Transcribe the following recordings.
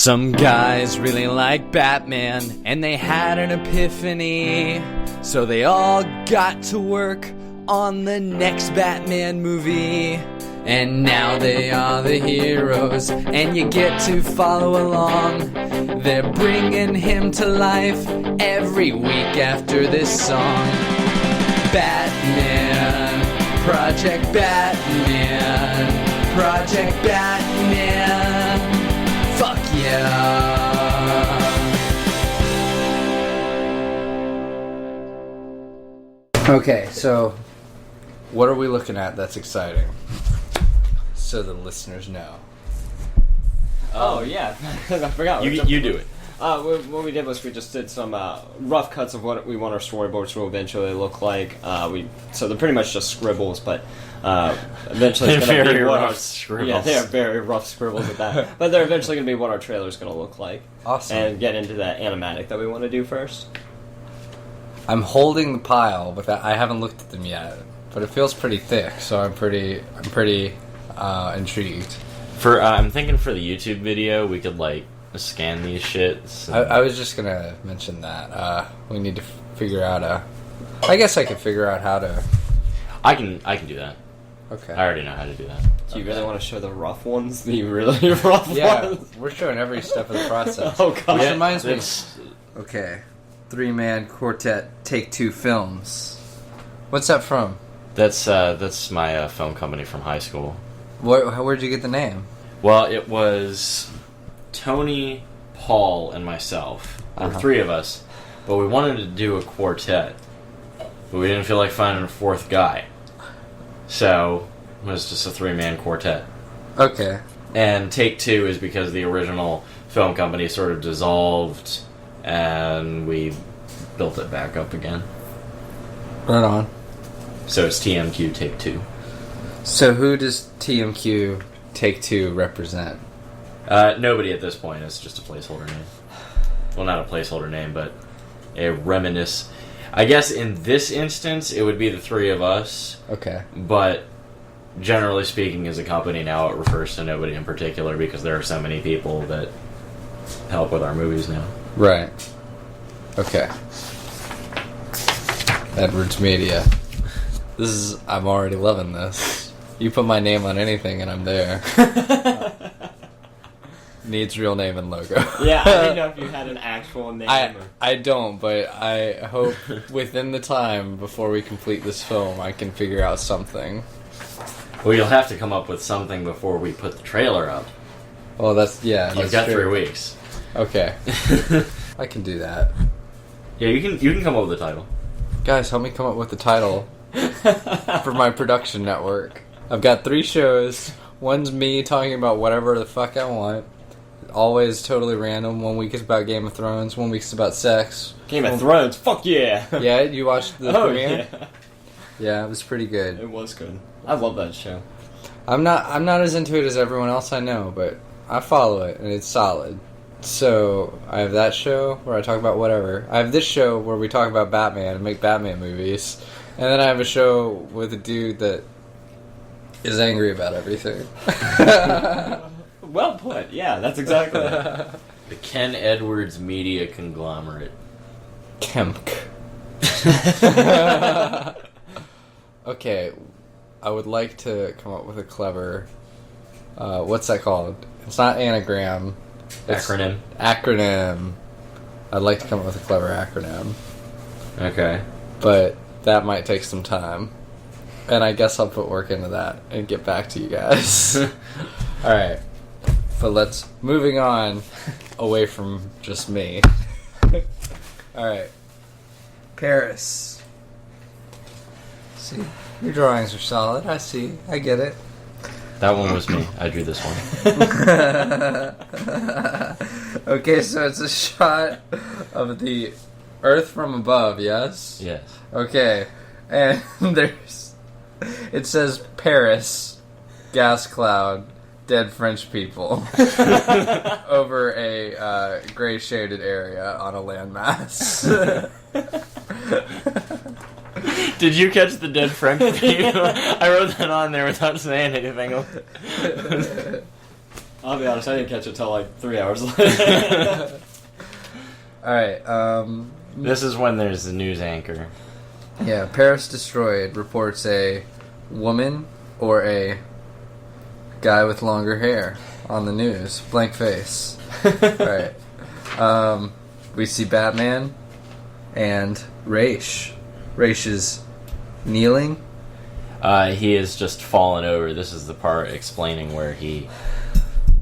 Some guys really like Batman, and they had an epiphany. So they all got to work on the next Batman movie. And now they are the heroes, and you get to follow along. They're bringing him to life every week after this song. Batman, Project Batman, Project Batman. Fuck yeah. Okay, so what are we looking at that's exciting? So the listeners know. Oh, yeah. I forgot. You do it. What we did was we just did some rough cuts of what we want our storyboards to eventually look like. So they're pretty much just scribbles, but eventually it's going to be what our scribbles. Yeah, they are very rough scribbles at that. But they're eventually going to be what our trailer is going to look like. Awesome. And get into that animatic that we want to do first. I'm holding the pile, but I haven't looked at them yet. But it feels pretty thick, so I'm pretty intrigued. I'm thinking for the YouTube video, we could scan these shits. I was just gonna mention that we need to figure out I guess I could figure out how to. I can do that. Okay. I already know how to do that. Do you really want to show the rough ones? The really rough ones? Yeah, we're showing every step of the process. Oh god. Which reminds me. Okay, 3-man quartet Take Two Films. What's that from? That's my film company from high school. Where'd you get the name? Well, it was Tony, Paul, and myself. There were three of us, but we wanted to do a quartet, but we didn't feel like finding a fourth guy. So it was just a 3-man quartet. Okay. And Take Two is because the original film company sort of dissolved, and we built it back up again. Right on. So it's TMQ Take Two. So who does TMQ Take Two represent? Nobody at this point. It's just a placeholder name. Well, not a placeholder name, but a reminisce. I guess in this instance, it would be the three of us. Okay. But generally speaking, as a company now, it refers to nobody in particular because there are so many people that help with our movies now. Right. Okay. Edwards Media. I'm already loving this. You put my name on anything and I'm there. Needs real name and logo. Yeah, I didn't know if you had an actual name. I don't, but I hope within the time before we complete this film, I can figure out something. Well, you'll have to come up with something before we put the trailer up. Well, You've got true. 3 weeks. Okay. I can do that. Yeah, you can come up with a title. Guys, help me come up with the title for my production network. I've got 3 shows. One's me talking about whatever the fuck I want. Always totally random. 1 week is about Game of Thrones. 1 week is about sex. Game of Thrones, fuck yeah! Yeah, you watched the premiere? Yeah. Yeah, it was pretty good. It was good. I love that show. I'm not as into it as everyone else I know, but I follow it and it's solid. So I have that show where I talk about whatever. I have this show where we talk about Batman and make Batman movies, and then I have a show with a dude that is angry about everything. Well put. Yeah, that's exactly it. The Kenn Edwards Media Conglomerate. Kemk. Okay, I would like to come up with a clever... what's that called? It's not anagram. It's acronym. I'd like to come up with a clever acronym. Okay. But that might take some time. And I guess I'll put work into that and get back to you guys. Alright. But moving on away from just me. Alright. Paris. See, your drawings are solid. I see. I get it. That one was me. I drew this one. Okay, so it's a shot of the Earth from above, yes? Yes. Okay, and it says Paris, gas cloud, dead French people over a gray shaded area on a landmass. Did you catch the dead French people? I wrote that on there without saying anything. I'll be honest, I didn't catch it till like 3 hours later. Alright, This is when there's the news anchor. yeah, Paris Destroyed reports a woman or a guy with longer hair on the news. Blank face. Alright. We see Batman and Raish. Raish is kneeling. He has just fallen over. This is the part explaining where he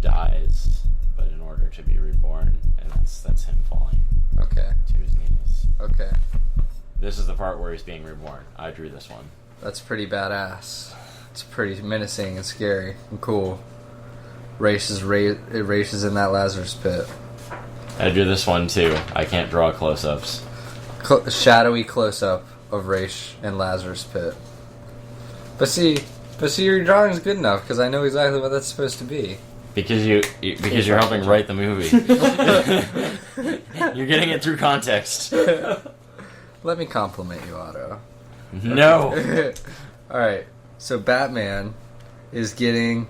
dies, but in order to be reborn, and that's him falling Okay. to his knees. Okay. This is the part where he's being reborn. I drew this one. That's pretty badass. It's pretty menacing and scary and cool. Raish is in that Lazarus pit. I drew this one too. I can't draw close-ups. Shadowy close-up of Raish and Lazarus pit. But see, your drawing's good enough because I know exactly what that's supposed to be. Because you're helping write the movie. You're getting it through context. Let me compliment you, Otto. No. Alright, so Batman is getting...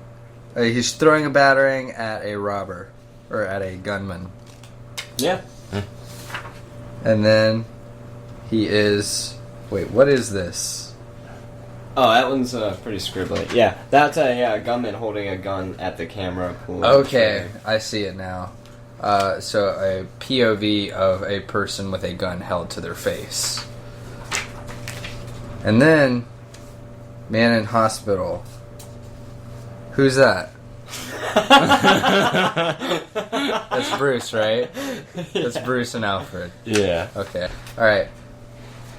he's throwing a batarang at a robber. Or at a gunman. Yeah. And then he is... Wait, what is this? Oh, that one's pretty scribbly. Yeah, that's a gunman holding a gun at the camera. Okay, I see it now. So a POV of a person with a gun held to their face. And then, man in hospital. Who's that? That's Bruce, right? That's Bruce and Alfred. Yeah. Okay. Alright.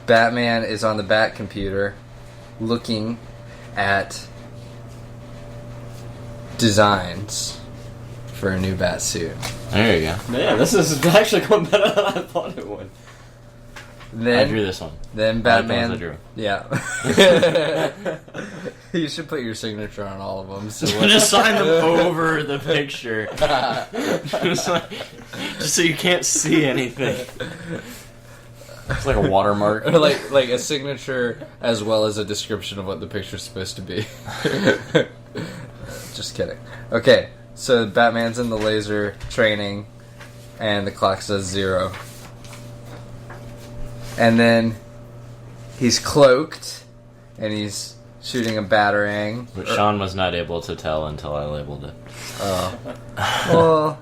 Batman is on the Batcomputer looking at designs for a new Batsuit. There you go. Man, this is actually going better than I thought it would. Then, I drew this one. Then Batman. I drew. Yeah. You should put your signature on all of them. So Just sign them over the picture. just so you can't see anything. It's like a watermark. Or like a signature as well as a description of what the picture's supposed to be. Just kidding. Okay, so Batman's in the laser training, and the clock says 0. And then he's cloaked, and he's shooting a batarang. But Sean was not able to tell until I labeled it. Oh. Well,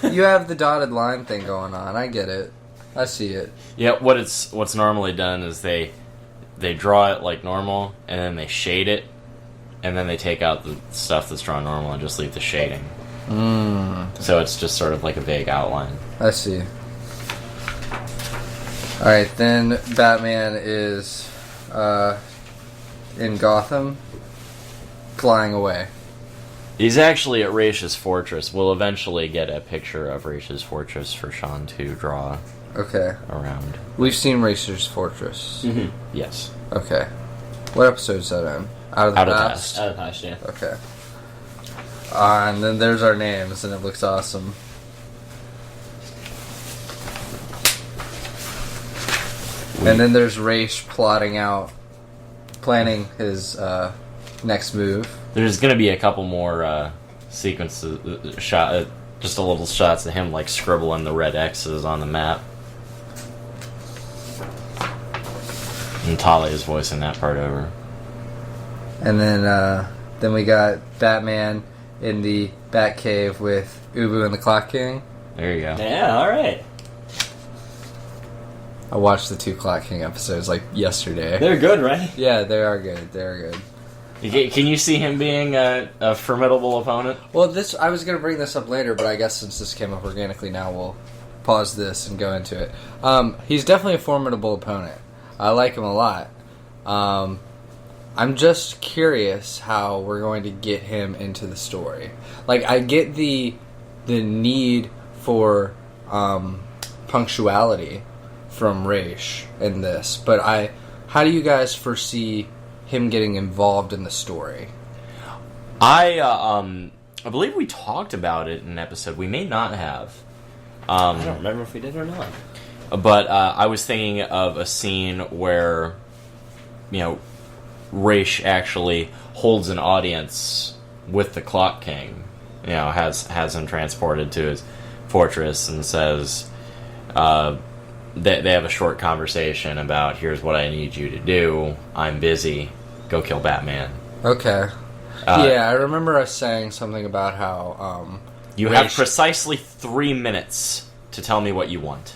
you have the dotted line thing going on. I get it. I see it. Yeah, what's normally done is they draw it like normal, and then they shade it, and then they take out the stuff that's drawn normal and just leave the shading. So it's just sort of like a vague outline. I see. Alright, then Batman is in Gotham, flying away. He's actually at Raish's fortress. We'll eventually get a picture of Raish's fortress for Sean to draw Okay. around. We've seen Racer's Fortress. Mm-hmm. Yes. Okay. What episode is that in? Out of the Past? Out of the past, yeah. Okay. And then there's our names, and it looks awesome. And then there's Raish planning his next move. There's going to be a couple more sequences, just a little shots of him like scribbling the red X's on the map. And Talia is voicing that part over. And then we got Batman in the Batcave with Ubu and the Clock King. There you go. Yeah, alright. I watched the 2 Clock King episodes like yesterday. They're good, right? Yeah, they are good. They're good. Can you see him being a formidable opponent? Well, I was going to bring this up later, but I guess since this came up organically now, we'll pause this and go into it. He's definitely a formidable opponent. I like him a lot. I'm just curious how we're going to get him into the story. Like, I get the need for punctuality from Raish in this, but how do you guys foresee him getting involved in the story? I believe we talked about it in an episode. We may not have. I don't remember if we did or not. But I was thinking of a scene where, Raish actually holds an audience with the Clock King has him transported to his fortress and says, they have a short conversation about, here's what I need you to do. I'm busy. Go kill Batman. Okay. I remember us saying something about how you have precisely 3 minutes to tell me what you want.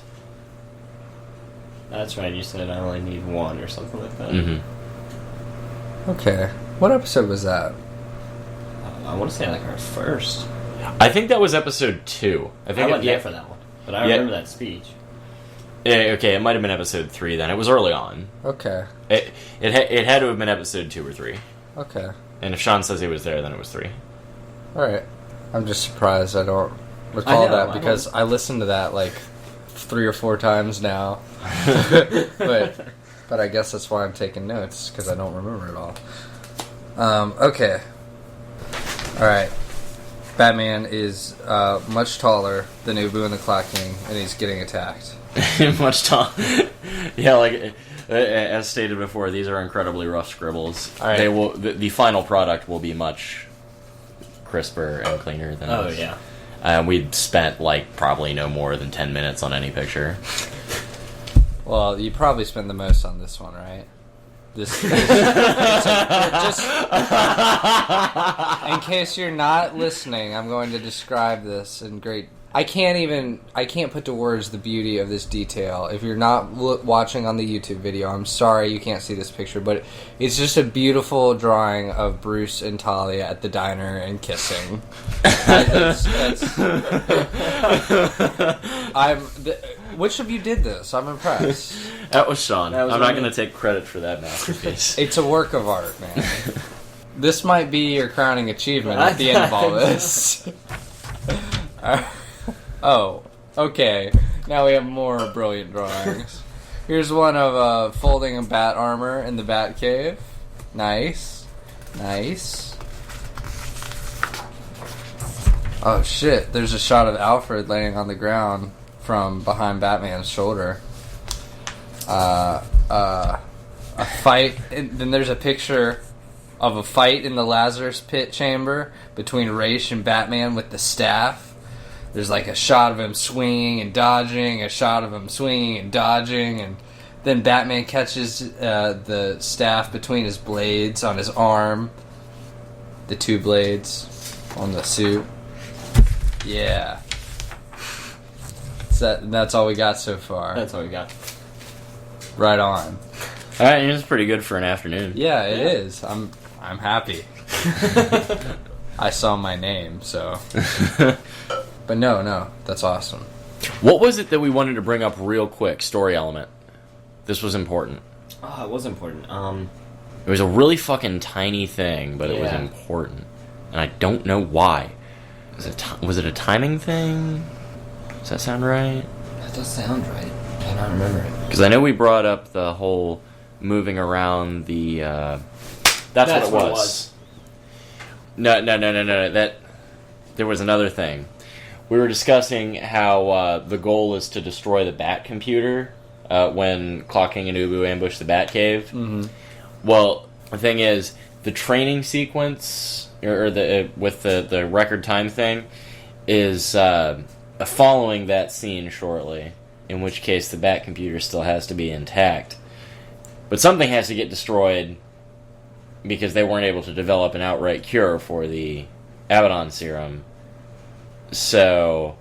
That's right. You said I only need one or something like that. Mm-hmm. Okay. What episode was that? I want to say like our first. I think that was episode 2. I wasn't there for that one, but I remember that speech. Yeah, okay, it might have been episode 3 then. It was early on. Okay. It had to have been episode 2 or 3. Okay. And if Sean says he was there, then it was 3. Alright. I'm just surprised I don't recall that because I listened to that like 3 or 4 times now. but I guess that's why I'm taking notes, because I don't remember it all. Okay. Alright. Batman is much taller than Ubu and the Clock King, and he's getting attacked. Much taller. Yeah, like, as stated before, these are incredibly rough scribbles. Right. They will. The final product will be much crisper and cleaner than this. Yeah. We'd spent, like, probably no more than 10 minutes on any picture. Well, you probably spent the most on this one, right? Just in case you're not listening, I'm going to describe this in great. I can't put to words the beauty of this detail. If you're not watching on the YouTube video, I'm sorry you can't see this picture, but it's just a beautiful drawing of Bruce and Talia at the diner and kissing. Which of you did this? I'm impressed. That was Sean. I'm not going to take credit for that masterpiece. It's a work of art, man. This might be your crowning achievement at the end of all this. Oh, okay. Now we have more brilliant drawings. Here's one of folding a bat armor in the bat cave. Nice. Nice. Oh shit, there's a shot of Alfred laying on the ground from behind Batman's shoulder. A fight, and then there's a picture of a fight in the Lazarus Pit chamber between Ra's and Batman with the staff. There's like a shot of him swinging and dodging, a shot of him swinging and dodging, and then Batman catches the staff between his blades on his arm. The 2 blades on the suit. Yeah. That's all we got so far. That's all we got. Right on. Alright, it's pretty good for an afternoon. Yeah, it is. I'm happy. I saw my name, so... But no, that's awesome. What was it that we wanted to bring up real quick? Story element. This was important. Oh, it was important. It was a really fucking tiny thing, but it was important. And I don't know why. Was it a timing thing? Does that sound right? That does sound right. I cannot remember it. Because I know we brought up the whole moving around the... That's what it was. No. There was another thing. We were discussing how the goal is to destroy the Batcomputer when Clock King and Ubu ambush the Batcave. Mm-hmm. Well, the thing is, the training sequence, or with the record time thing, is following that scene shortly, in which case the Batcomputer still has to be intact. But something has to get destroyed because they weren't able to develop an outright cure for the Abaddon serum. So,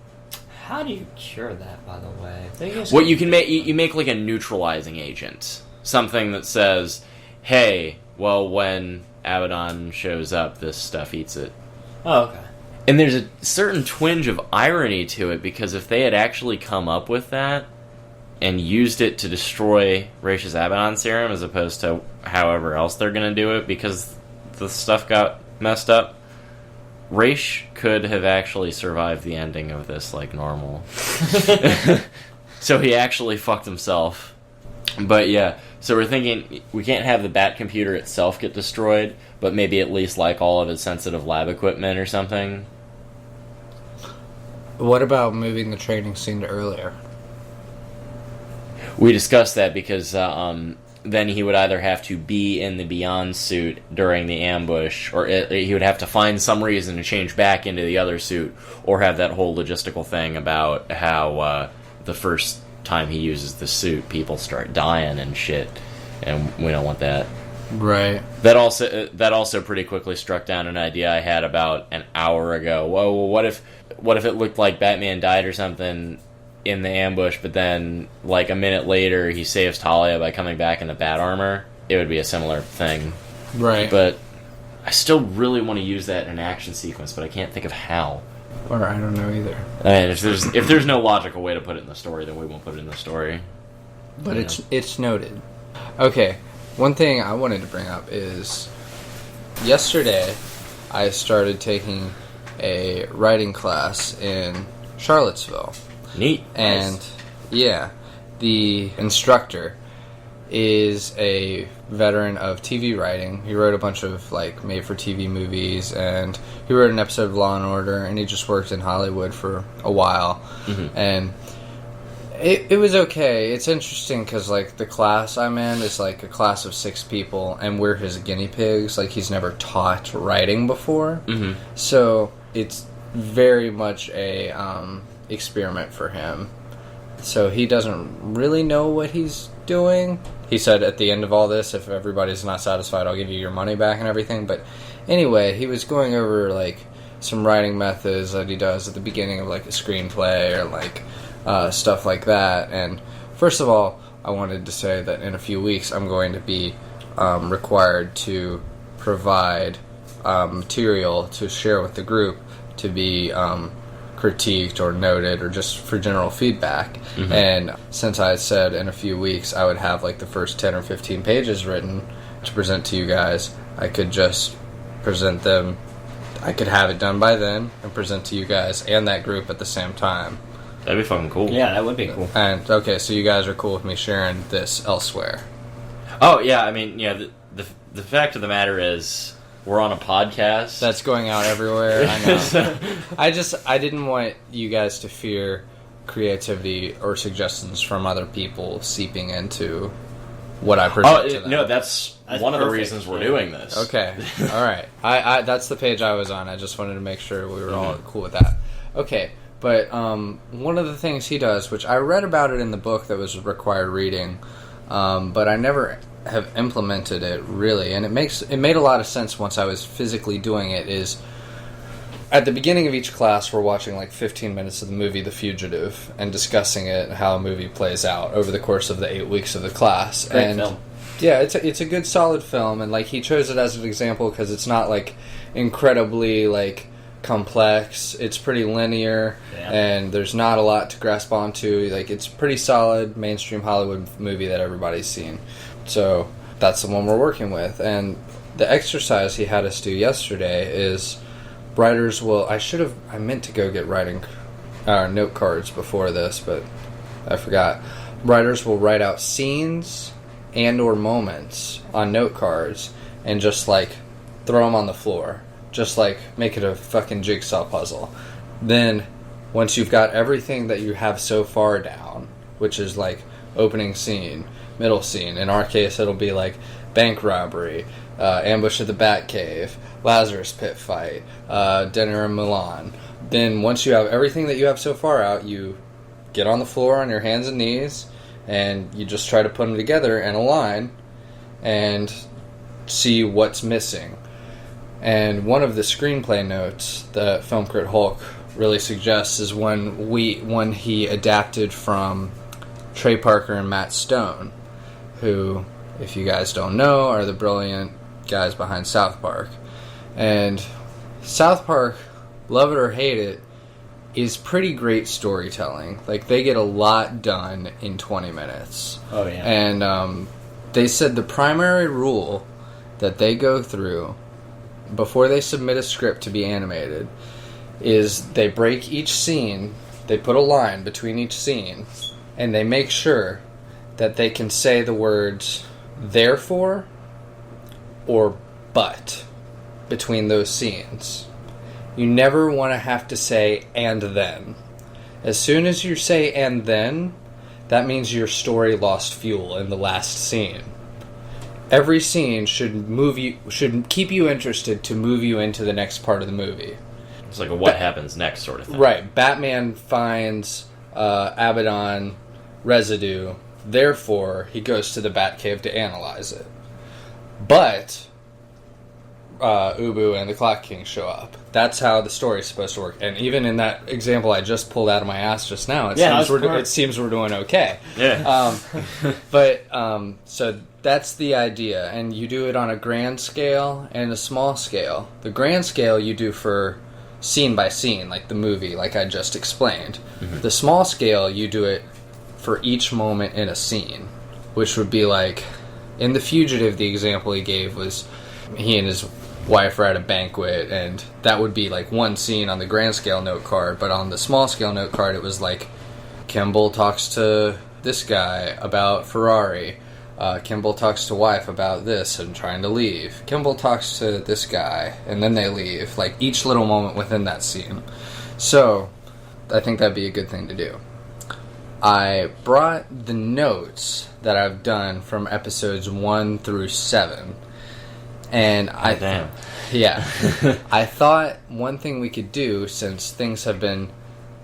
how do you cure that, by the way? What you can make, you make like a neutralizing agent, something that says, "Hey, well, when Abaddon shows up, this stuff eats it." Oh, okay. And there's a certain twinge of irony to it, because if they had actually come up with that and used it to destroy Raish's Abaddon serum, as opposed to however else they're going to do it, because the stuff got messed up, Raish could have actually survived the ending of this like normal. So he actually fucked himself. But yeah, so we're thinking we can't have the Batcomputer itself get destroyed, but maybe at least like all of its sensitive lab equipment or something. What about moving the training scene to earlier? We discussed that because then he would either have to be in the Beyond suit during the ambush, or he would have to find some reason to change back into the other suit, or have that whole logistical thing about how the first time he uses the suit, people start dying and shit, and we don't want that. Right. That also pretty quickly struck down an idea I had about an hour ago. Whoa, well, what if it looked like Batman died or something in the ambush, but then, like, a minute later, he saves Talia by coming back in the bat armor? It would be a similar thing. Right. But I still really want to use that in an action sequence, but I can't think of how. Or I don't know either. I mean, if there's no logical way to put it in the story, then we won't put it in the story. But it's noted. Okay, one thing I wanted to bring up is yesterday I started taking a writing class in Charlottesville. Neat. And nice. Yeah, the instructor is a veteran of TV writing. He wrote a bunch of like made-for-TV movies, and he wrote an episode of Law and Order, and he just worked in Hollywood for a while. Mm-hmm. And it was okay. It's interesting because like the class I'm in is like a class of 6 people, and we're his guinea pigs. Like he's never taught writing before, mm-hmm. So it's very much a experiment for him. So he doesn't really know what he's doing. He said at the end of all this, if everybody's not satisfied, I'll give you your money back and everything. But anyway, he was going over like some writing methods that he does at the beginning of like a screenplay or like stuff like that. And first of all, I wanted to say that in a few weeks I'm going to be required to provide material to share with the group to be critiqued or noted or just for general feedback. Mm-hmm. And since I said in a few weeks I would have like the first 10 or 15 pages written to present to you guys, I could just present them. I could have it done by then and present to you guys and that group at the same time. That'd be fucking cool. Yeah, that would be cool. And okay, so you guys are cool with me sharing this elsewhere? Oh yeah, I mean, yeah. The fact of the matter is, we're on a podcast that's going out everywhere. I know. I didn't want you guys to fear creativity or suggestions from other people seeping into what I present to them. No, that's one of the reasons we're doing this. Okay, all right. I that's the page I was on. I just wanted to make sure we were all cool with that. Okay, but one of the things he does, which I read about it in the book that was required reading, but I never have implemented it really, and it made a lot of sense once I was physically doing it, is at the beginning of each class we're watching like 15 minutes of the movie The Fugitive and discussing it, how a movie plays out over the course of the 8 weeks of the class. Great film. Yeah, it's a good solid film, and like he chose it as an example because it's not like incredibly like complex. It's pretty linear, and there's not a lot to grasp onto. Like it's pretty solid mainstream Hollywood movie that everybody's seen. So that's the one we're working with. And the exercise he had us do yesterday is writers will... I meant to go get writing note cards before this, but I forgot. Writers will write out scenes and or moments on note cards and just like throw them on the floor. Just like make it a fucking jigsaw puzzle. Then once you've got everything that you have so far down, which is like opening scene, middle scene. In our case, it'll be like bank robbery, ambush at the Batcave, Lazarus Pit fight, dinner in Milan. Then once you have everything that you have so far out, you get on the floor on your hands and knees, and you just try to put them together in a line and see what's missing. And one of the screenplay notes that Film Crit Hulk really suggests is when he adapted from Trey Parker and Matt Stone, who, if you guys don't know, are the brilliant guys behind South Park. And South Park, love it or hate it, is pretty great storytelling. Like, they get a lot done in 20 minutes. Oh, yeah. And they said the primary rule that they go through before they submit a script to be animated is they break each scene, they put a line between each scene, and they make sure that they can say the words therefore or but between those scenes. You never want to have to say and then. As soon as you say and then, that means your story lost fuel in the last scene. every scene should keep you interested to move you into the next part of the movie. It's like a what happens next sort of thing. Right. Batman finds Abaddon residue, therefore he goes to the Batcave to analyze it. But Ubu and the Clock King show up. That's how the story's supposed to work. And even in that example I just pulled out of my ass just now, it seems we're doing okay. Yeah. So that's the idea. And you do it on a grand scale and a small scale. The grand scale you do for scene by scene, like the movie, like I just explained. Mm-hmm. The small scale, you do it for each moment in a scene, which would be like, in The Fugitive, the example he gave was he and his wife are at a banquet, and that would be like one scene on the grand scale note card, but on the small scale note card it was like, Kimball talks to this guy about Ferrari, Kimball talks to wife about this and trying to leave. Kimball talks to this guy, and then they leave. Like, each little moment within that scene. So, I think that'd be a good thing to do. I brought the notes that I've done from episodes 1 through 7. And yeah. I thought one thing we could do, since things have been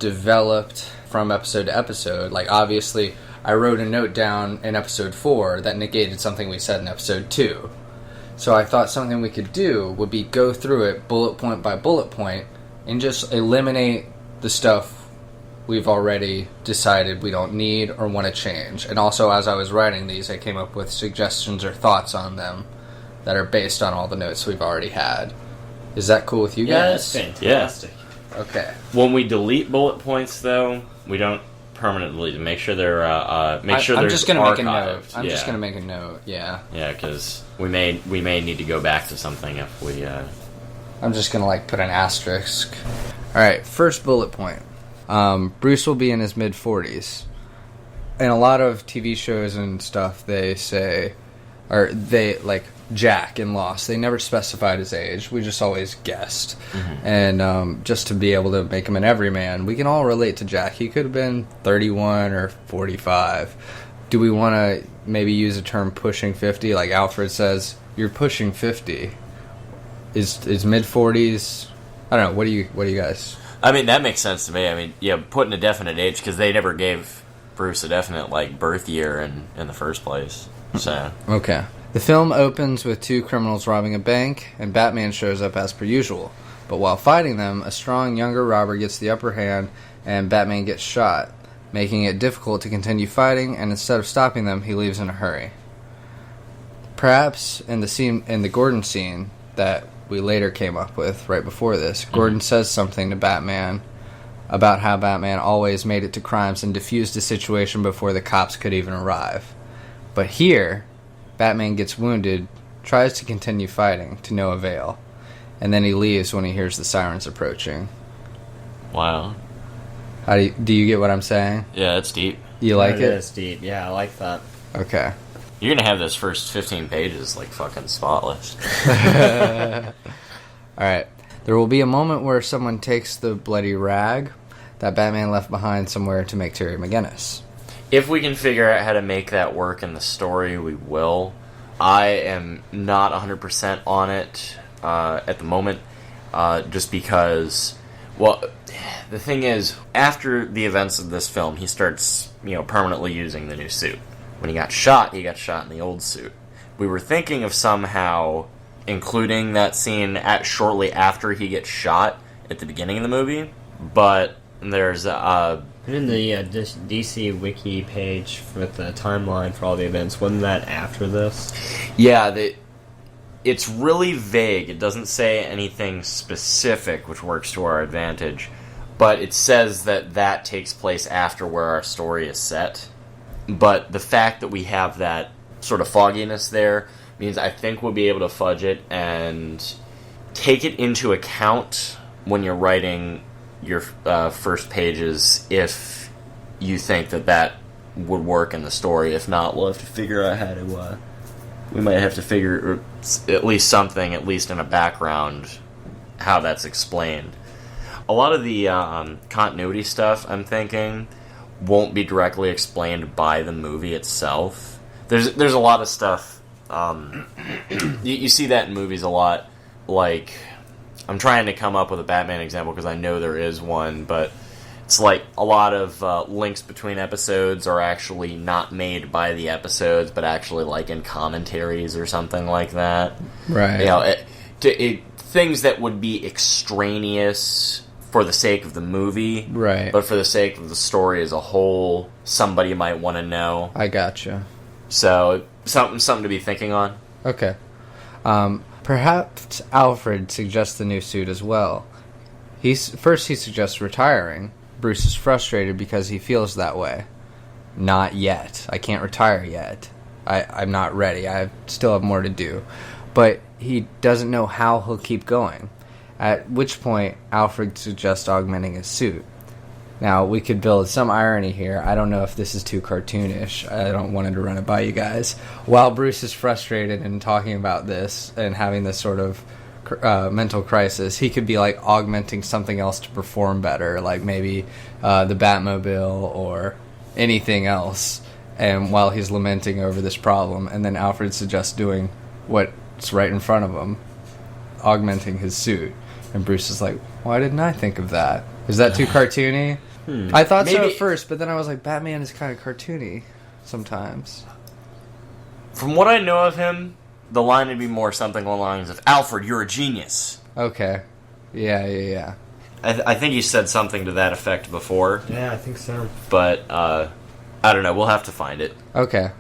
developed from episode to episode, like, obviously I wrote a note down in episode 4 that negated something we said in episode 2. So I thought something we could do would be go through it bullet point by bullet point and just eliminate the stuff we've already decided we don't need or want to change. And also, as I was writing these, I came up with suggestions or thoughts on them that are based on all the notes we've already had. Is that cool with you guys? Yeah, that's fantastic. Yeah. Okay. When we delete bullet points, though, we don't permanently to make sure they're I'm just gonna make a note. I'm just gonna make a note. Yeah. Yeah, because we may need to go back to something if we. I'm just gonna like put an asterisk. All right, first bullet point. Bruce will be in his mid-40s. In a lot of TV shows and stuff, they say, or they like Jack in Lost. They never specified his age. We just always guessed. Mm-hmm. And just to be able to make him an everyman, we can all relate to Jack. He could have been 31 or 45. Do we want to maybe use a term pushing 50? Like Alfred says, you're pushing 50. Is mid-40s? I don't know. What do you guys? I mean, that makes sense to me. I mean, yeah, putting a definite age, because they never gave Bruce a definite like birth year in the first place. So okay. The film opens with two criminals robbing a bank, and Batman shows up as per usual. But while fighting them, a strong younger robber gets the upper hand, and Batman gets shot, making it difficult to continue fighting, and instead of stopping them, he leaves in a hurry. Perhaps in the Gordon scene that we later came up with, right before this, Gordon says something to Batman about how Batman always made it to crimes and diffused the situation before the cops could even arrive. But here, Batman gets wounded, tries to continue fighting, to no avail, and then he leaves when he hears the sirens approaching. Wow. Do you get what I'm saying? Yeah, it's deep. You like it? It is deep. Yeah, I like that. Okay. You're gonna have those first 15 pages like fucking spotless. Alright. There will be a moment where someone takes the bloody rag that Batman left behind somewhere to make Terry McGinnis. If we can figure out how to make that work in the story, we will. I am not 100% on it at the moment, just because, well, the thing is, after the events of this film, he starts, permanently using the new suit. When he got shot in the old suit. We were thinking of somehow including that scene shortly after he gets shot at the beginning of the movie, but there's in the DC Wiki page with the timeline for all the events, wasn't that after this? Yeah, it's really vague. It doesn't say anything specific, which works to our advantage, but it says that takes place after where our story is set. But the fact that we have that sort of fogginess there means I think we'll be able to fudge it and take it into account when you're writing your first pages if you think that would work in the story. If not, we'll have to figure out how to... we might have to figure at least something, at least in a background, how that's explained. A lot of the continuity stuff, I'm thinking, won't be directly explained by the movie itself. There's a lot of stuff You see that in movies a lot. Like, I'm trying to come up with a Batman example because I know there is one, but it's like a lot of links between episodes are actually not made by the episodes, but actually like in commentaries or something like that. Right. You know, things that would be extraneous for the sake of the movie, right? But for the sake of the story as a whole, somebody might want to know. I gotcha. So something to be thinking on. Okay. Perhaps Alfred suggests the new suit as well. He suggests retiring. Bruce is frustrated because he feels that way. Not yet. I can't retire yet. I'm not ready. I still have more to do. But he doesn't know how he'll keep going. At which point, Alfred suggests augmenting his suit. Now, we could build some irony here. I don't know if this is too cartoonish. I don't want to run it by you guys. While Bruce is frustrated and talking about this and having this sort of mental crisis, he could be like augmenting something else to perform better, like maybe the Batmobile or anything else. And while he's lamenting over this problem, and then Alfred suggests doing what's right in front of him, augmenting his suit. And Bruce is like, why didn't I think of that? Is that too cartoony? I thought so at first, but then I was like, Batman is kind of cartoony sometimes. From what I know of him, the line would be more something along the lines of, Alfred, you're a genius. Okay. Yeah. I think he said something to that effect before. Yeah, I think so. But, I don't know. We'll have to find it. Okay.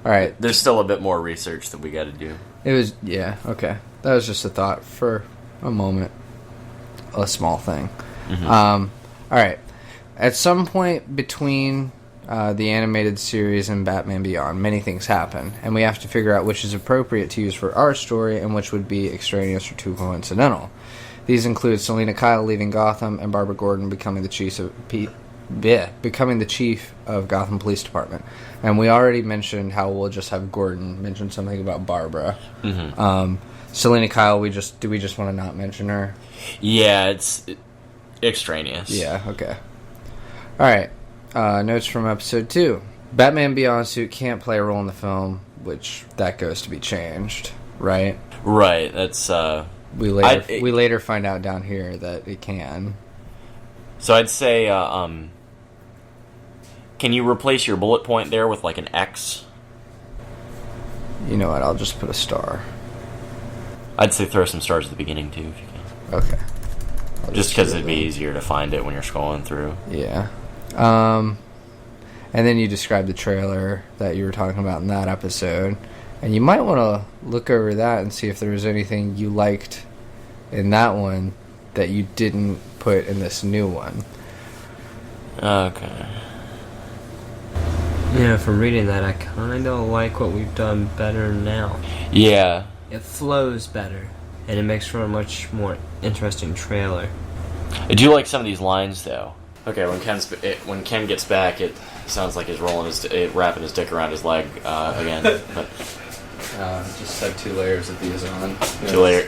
All right. There's still a bit more research that we got to do. Okay. That was just a thought for a moment. A small thing. Mm-hmm. All right. At some point between the animated series and Batman Beyond, many things happen, and we have to figure out which is appropriate to use for our story and which would be extraneous or too coincidental. These include Selina Kyle leaving Gotham and Barbara Gordon becoming the chief of Gotham Police Department. And we already mentioned how we'll just have Gordon mention something about Barbara. Mm-hmm. Selina Kyle, do we just want to not mention her? Yeah, it's extraneous. Yeah, okay. Alright, notes from episode 2. Batman Beyond suit can't play a role in the film, which that goes to be changed, right? Right, that's, We later find out down here that it can. So I'd say, can you replace your bullet point there with, like, an X? You know what, I'll just put a star. I'd say throw some stars at the beginning, too, if you can. Okay. Just because it'd be easier to find it when you're scrolling through. Yeah. And then you described the trailer that you were talking about in that episode. And you might want to look over that and see if there was anything you liked in that one that you didn't put in this new one. Okay. Yeah, from reading that, I kind of like what we've done better now. Yeah. It flows better, and it makes for a much more interesting trailer. I do like some of these lines, though. Okay, when Ken gets back, it sounds like he's wrapping his dick around his leg again. But Just had 2 layers of these on.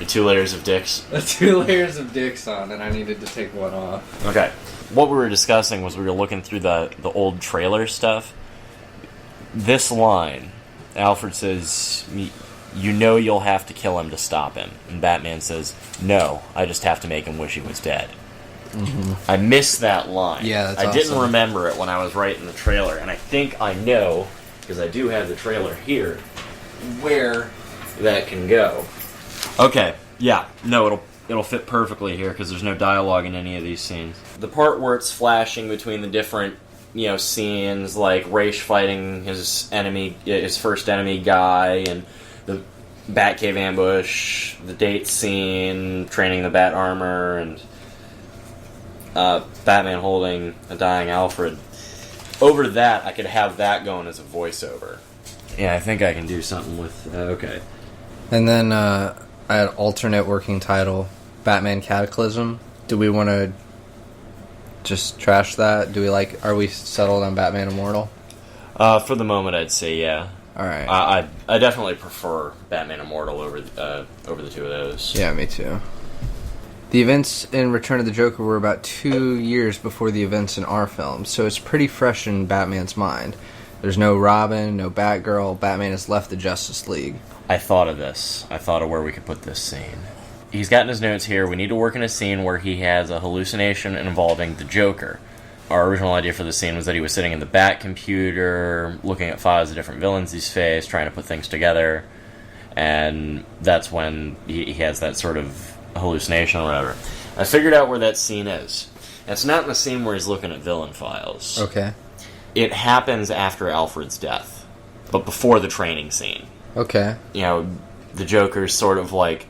two layers of dicks. 2 layers of dicks on, and I needed to take one off. Okay. What we were discussing was we were looking through the old trailer stuff. This line, Alfred says, you know you'll have to kill him to stop him. And Batman says, no, I just have to make him wish he was dead. Mm-hmm. I missed that line. Yeah, that's I didn't awesome. remember it when I was writing the trailer, and I think I know, because I do have the trailer here, where that can go. Okay, yeah, no, it'll fit perfectly here, because there's no dialogue in any of these scenes. The part where it's flashing between the different, scenes, like Raish fighting his first enemy guy, and the Batcave ambush, the date scene, training the Bat armor, and Batman holding a dying Alfred. Over that, I could have that going as a voiceover. Yeah, I think I can do something with... okay. And then I had alternate working title, Batman Cataclysm. Do we want to just trash that? Are we settled on Batman Immortal? For the moment, I'd say yeah. Alright. I definitely prefer Batman Immortal over the 2 of those. Yeah, me too. The events in Return of the Joker were about 2 years before the events in our film, so it's pretty fresh in Batman's mind. There's no Robin, no Batgirl. Batman has left the Justice League. I thought of this. I thought of where we could put this scene. He's got in his notes here, we need to work in a scene where he has a hallucination involving the Joker. Our original idea for the scene was that he was sitting in the Batcomputer, looking at files of different villains he's faced, trying to put things together, and that's when he has that sort of hallucination or whatever. I figured out where that scene is. It's not in the scene where he's looking at villain files. Okay. It happens after Alfred's death, but before the training scene. Okay. You know, the Joker's sort of like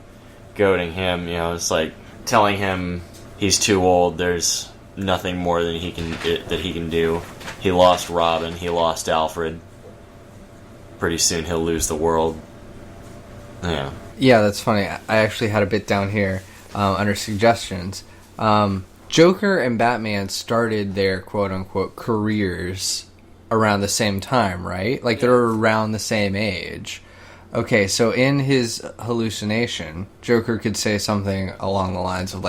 goading him, you know, it's like telling him he's too old, there's nothing more than he can do. He lost Robin, he lost Alfred. Pretty soon he'll lose the world. Yeah. Yeah, that's funny. I actually had a bit down here under suggestions. Joker and Batman started their quote-unquote careers around the same time, right? Like, they're around the same age. Okay, so in his hallucination, Joker could say something along the lines of,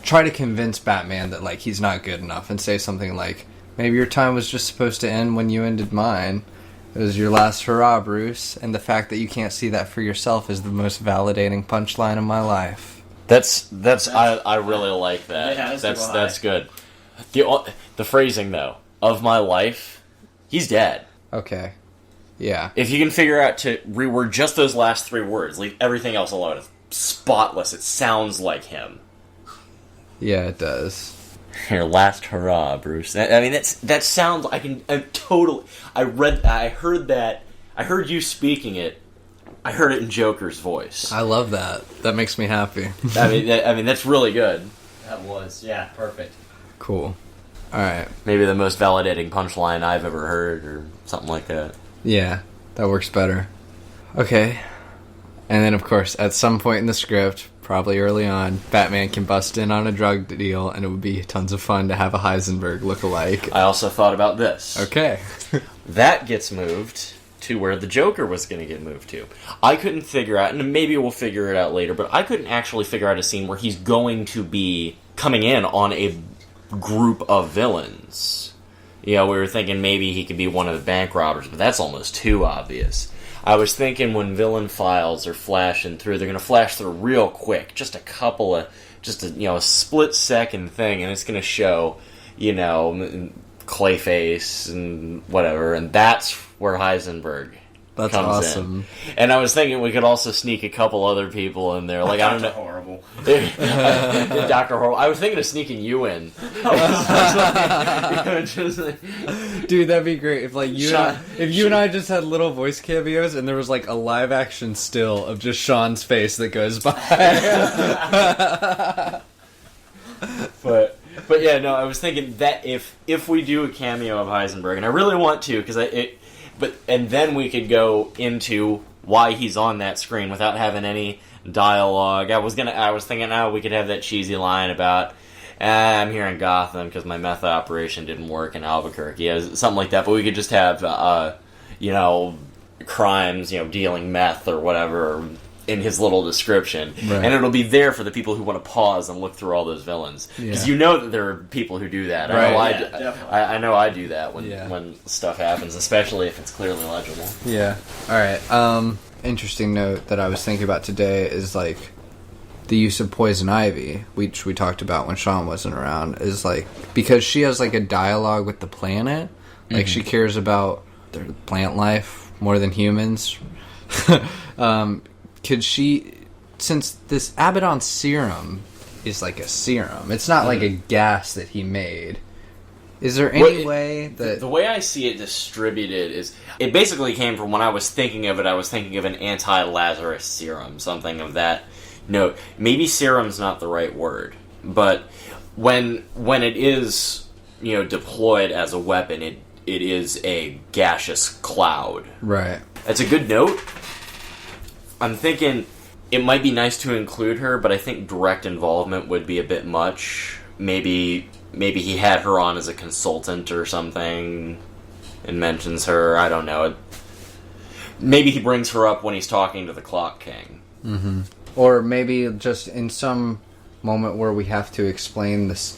try to convince Batman that, like, he's not good enough, and say something like, maybe your time was just supposed to end when you ended mine. It was your last hurrah, Bruce, and the fact that you can't see that for yourself is the most validating punchline of my life. I really like that. Yeah, that's good. The phrasing though, of my life, he's dead. Okay. Yeah. If you can figure out to reword just those last three words, leave everything else alone. It's spotless. It sounds like him. Yeah, it does. Your last hurrah, Bruce. I mean, that sounds. I heard that. I heard you speaking it. I heard it in Joker's voice. I love that. That makes me happy. I mean, that's really good. That was, yeah, perfect. Cool. Alright. Maybe the most validating punchline I've ever heard, or something like that. Yeah, that works better. Okay. And then, of course, at some point in the script, probably early on, Batman can bust in on a drug deal, and it would be tons of fun to have a Heisenberg look-alike. I also thought about this. Okay. That gets moved to where the Joker was going to get moved to. I couldn't figure out, and maybe we'll figure it out later, but I couldn't actually figure out a scene where he's going to be coming in on a group of villains. You know, we were thinking maybe he could be one of the bank robbers, but that's almost too obvious. I was thinking when villain files are flashing through, they're going to flash through real quick, just a split second thing, and it's going to show, Clayface and whatever, and that's where Heisenberg That's comes awesome. in. And I was thinking we could also sneak a couple other people in there. Like, I don't know. Horrible. Dr. Horrible. I was thinking of sneaking you in. Dude, that'd be great if you and I just had little voice cameos and there was like a live action still of just Sean's face that goes by. But yeah, no, I was thinking that if we do a cameo of Heisenberg, and I really want to, and then we could go into why he's on that screen without having any dialogue. I was thinking, we could have that cheesy line about, I'm here in Gotham because my meth operation didn't work in Albuquerque, something like that. But we could just have, crimes, dealing meth or whatever in his little description, right. And it'll be there for the people who want to pause and look through all those villains, because you know that there are people who do that. Right. I know I do that when stuff happens, especially if it's clearly legible. Yeah. All right. Interesting note that I was thinking about today is like the use of Poison Ivy, which we talked about when Sean wasn't around, is like because she has like a dialogue with the planet, like she cares about their plant life more than humans. Could she, since this Abaddon serum is like a serum, it's not like a gas that he made. Is there any way that... The way I see it distributed is... It basically came from when I was thinking of it, I was thinking of an anti-Lazarus serum, something of that note. Maybe serum's not the right word, but when it is, deployed as a weapon, it is a gaseous cloud. Right. That's a good note. I'm thinking it might be nice to include her, but I think direct involvement would be a bit much. Maybe he had her on as a consultant or something and mentions her. I don't know. Maybe he brings her up when he's talking to the Clock King. Mm-hmm. Or maybe just in some moment where we have to explain this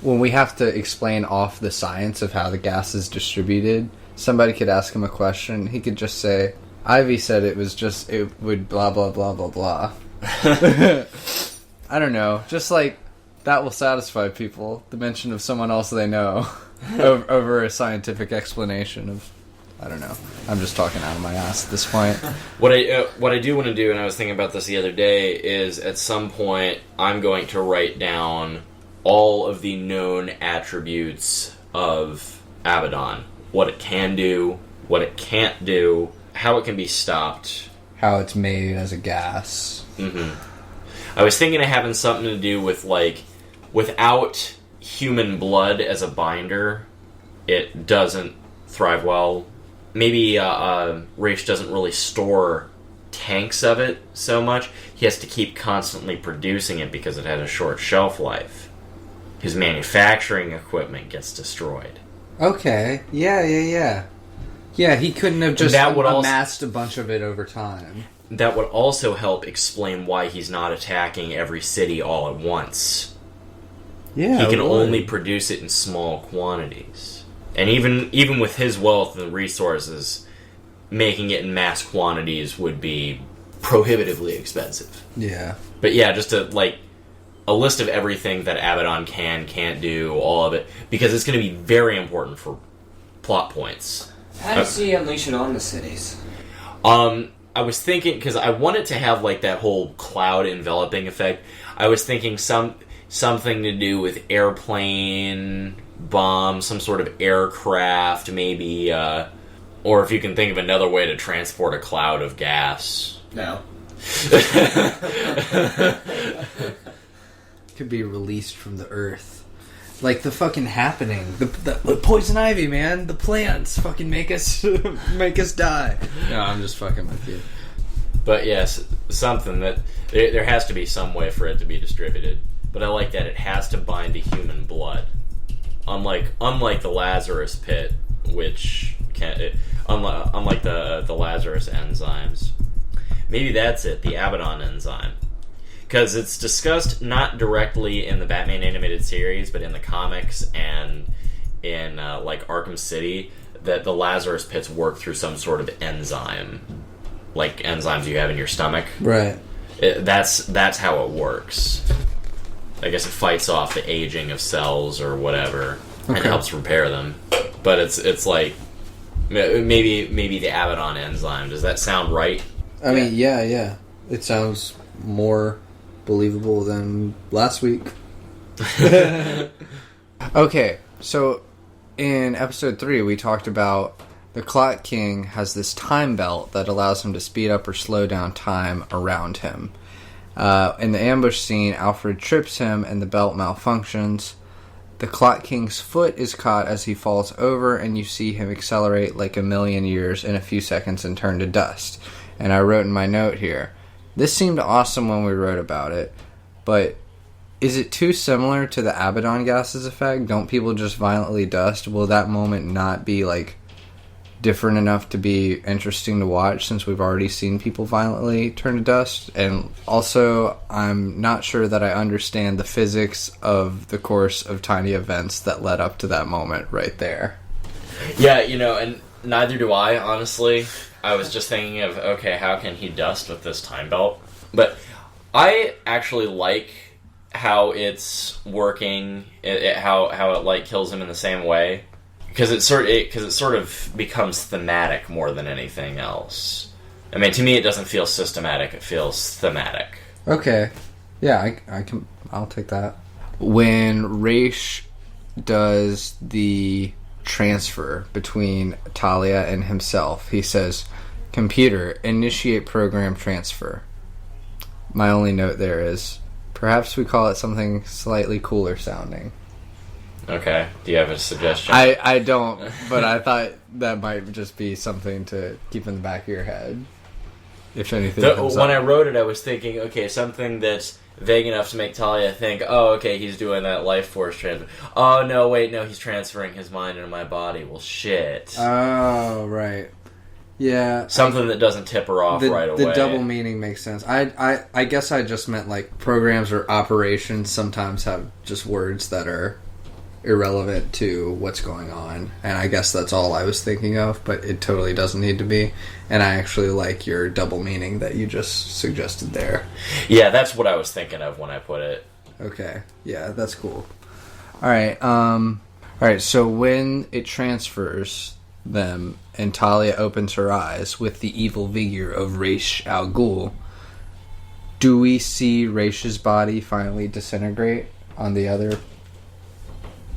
when we have to explain off the science of how the gas is distributed, somebody could ask him a question. He could just say, Ivy said it would blah, blah, blah, blah, blah. I don't know. Just like, that will satisfy people. The mention of someone else they know over a scientific explanation of, I don't know. I'm just talking out of my ass at this point. What I do want to do, and I was thinking about this the other day, is at some point I'm going to write down all of the known attributes of Abaddon. What it can do, what it can't do, how it can be stopped. How it's made as a gas. Mm-hmm. I was thinking of having something to do with, like, without human blood as a binder, it doesn't thrive well. Maybe Raish doesn't really store tanks of it so much. He has to keep constantly producing it because it has a short shelf life. His manufacturing equipment gets destroyed. Okay. Yeah. Yeah, he couldn't have just amassed a bunch of it over time. That would also help explain why he's not attacking every city all at once. Yeah, he can only produce it in small quantities. And even with his wealth and resources, making it in mass quantities would be prohibitively expensive. Yeah. But yeah, just a list of everything that Abaddon can't do, all of it, because it's going to be very important for plot points. How does he unleash it on the cities? I was thinking, because I wanted to have like that whole cloud enveloping effect. I was thinking something to do with airplane bombs, some sort of aircraft, maybe, or if you can think of another way to transport a cloud of gas. No. Could be released from the earth. Like the fucking happening. The poison ivy, man. The plants fucking make us die. No, I'm just fucking with you. But yes, something that there has to be some way for it to be distributed. But I like that it has to bind to human blood. Unlike the Lazarus pit, which unlike the Lazarus enzymes. Maybe that's it, the Abaddon enzyme. Because it's discussed not directly in the Batman animated series, but in the comics and in like Arkham City, that the Lazarus pits work through some sort of enzyme, like enzymes you have in your stomach. Right. That's how it works. I guess it fights off the aging of cells or whatever, and helps repair them. But it's like maybe the Abaddon enzyme. Does that sound right? I mean, yeah. It sounds more believable than last week. Okay, so in episode 3 we talked about the Clock King has this time belt that allows him to speed up or slow down time around him. In the ambush scene, Alfred trips him and the belt malfunctions. The Clock King's foot is caught as he falls over, and you see him accelerate like a million years in a few seconds and turn to dust. And I wrote in my note here, this seemed awesome when we wrote about it, but is it too similar to the Abaddon gases effect? Don't people just violently dust? Will that moment not be like different enough to be interesting to watch, since we've already seen people violently turn to dust? And also, I'm not sure that I understand the physics of the course of tiny events that led up to that moment right there. Yeah, and neither do I, honestly. I was just thinking of, okay, how can he dust with this time belt? But I actually like how it's working, how it like kills him in the same way. Because it sort of becomes thematic more than anything else. I mean, to me, it doesn't feel systematic; it feels thematic. Okay, yeah, I'll take that. When Raish does the transfer between Talia and himself, he says, "Computer, initiate program transfer." My only note there is, perhaps we call it something slightly cooler sounding. Okay. Do you have a suggestion? I don't, but I thought that might just be something to keep in the back of your head. If anything comes when up. I wrote it, I was thinking, okay, something that's vague enough to make Talia think, oh, okay, he's doing that life force transfer. Oh, no, wait, no, he's transferring his mind into my body. Well, shit. Oh, right. Yeah. Something that doesn't tip her off right away. The double meaning makes sense. I guess I just meant like programs or operations sometimes have just words that are irrelevant to what's going on. And I guess that's all I was thinking of, but it totally doesn't need to be. And I actually like your double meaning that you just suggested there. Yeah, that's what I was thinking of when I put it. Okay. Yeah, that's cool. Alright, so when it transfers them and Talia opens her eyes with the evil vigor of Raish Al Ghul, do we see Raish's body finally disintegrate on the other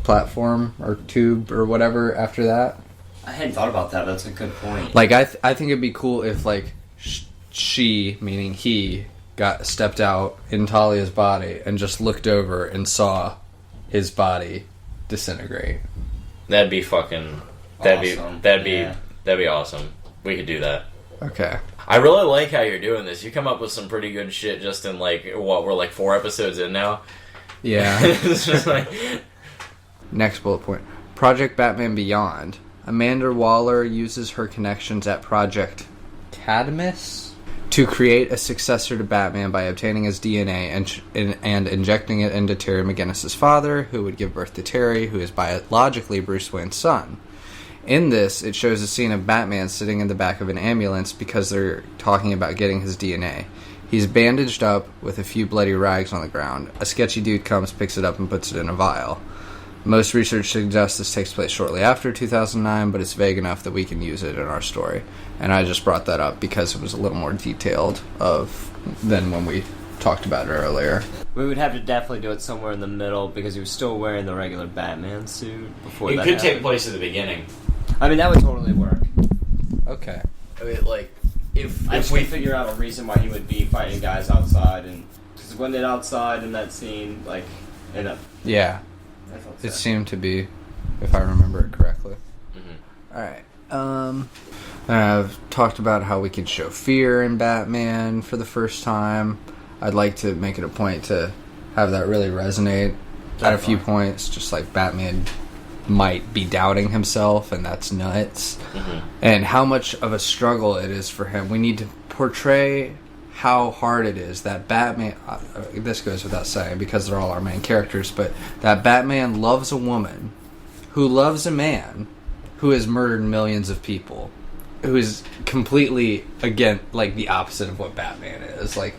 platform or tube or whatever after that? I hadn't thought about that. That's a good point. Like, I think it'd be cool if, like, she, meaning he, stepped out in Talia's body and just looked over and saw his body disintegrate. That'd be fucking... Awesome. That'd be awesome. We could do that. Okay. I really like how you're doing this. You come up with some pretty good shit just in, like, we're like 4 episodes in now. Yeah. It's just like... Next bullet point. Project Batman Beyond. Amanda Waller uses her connections at Project Cadmus to create a successor to Batman by obtaining his DNA and injecting it into Terry McGinnis' father, who would give birth to Terry, who is biologically Bruce Wayne's son. In this, it shows a scene of Batman sitting in the back of an ambulance because they're talking about getting his DNA. He's bandaged up with a few bloody rags on the ground. A sketchy dude comes, picks it up, and puts it in a vial. Most research suggests this takes place shortly after 2009, but it's vague enough that we can use it in our story. And I just brought that up because it was a little more detailed than when we talked about it earlier. We would have to definitely do it somewhere in the middle because he was still wearing the regular Batman suit before It that could happened. take place at the beginning. I mean, that would totally work. Okay. I mean, like, If we figure out a reason why he would be fighting guys outside, and because when they're outside in that scene, like, Yeah. I thought It so. seemed to be, if I remember it correctly. Mm-hmm. Alright. I've talked about how we can show fear in Batman for the first time. I'd like to make it a point to have that really resonate at a few points. Just like Batman might be doubting himself, and that's nuts. Mm-hmm. And how much of a struggle it is for him. We need to portray how hard it is that Batman, this goes without saying because they're all our main characters, but that Batman loves a woman who loves a man who has murdered millions of people, who is completely, again, like the opposite of what Batman is. Like,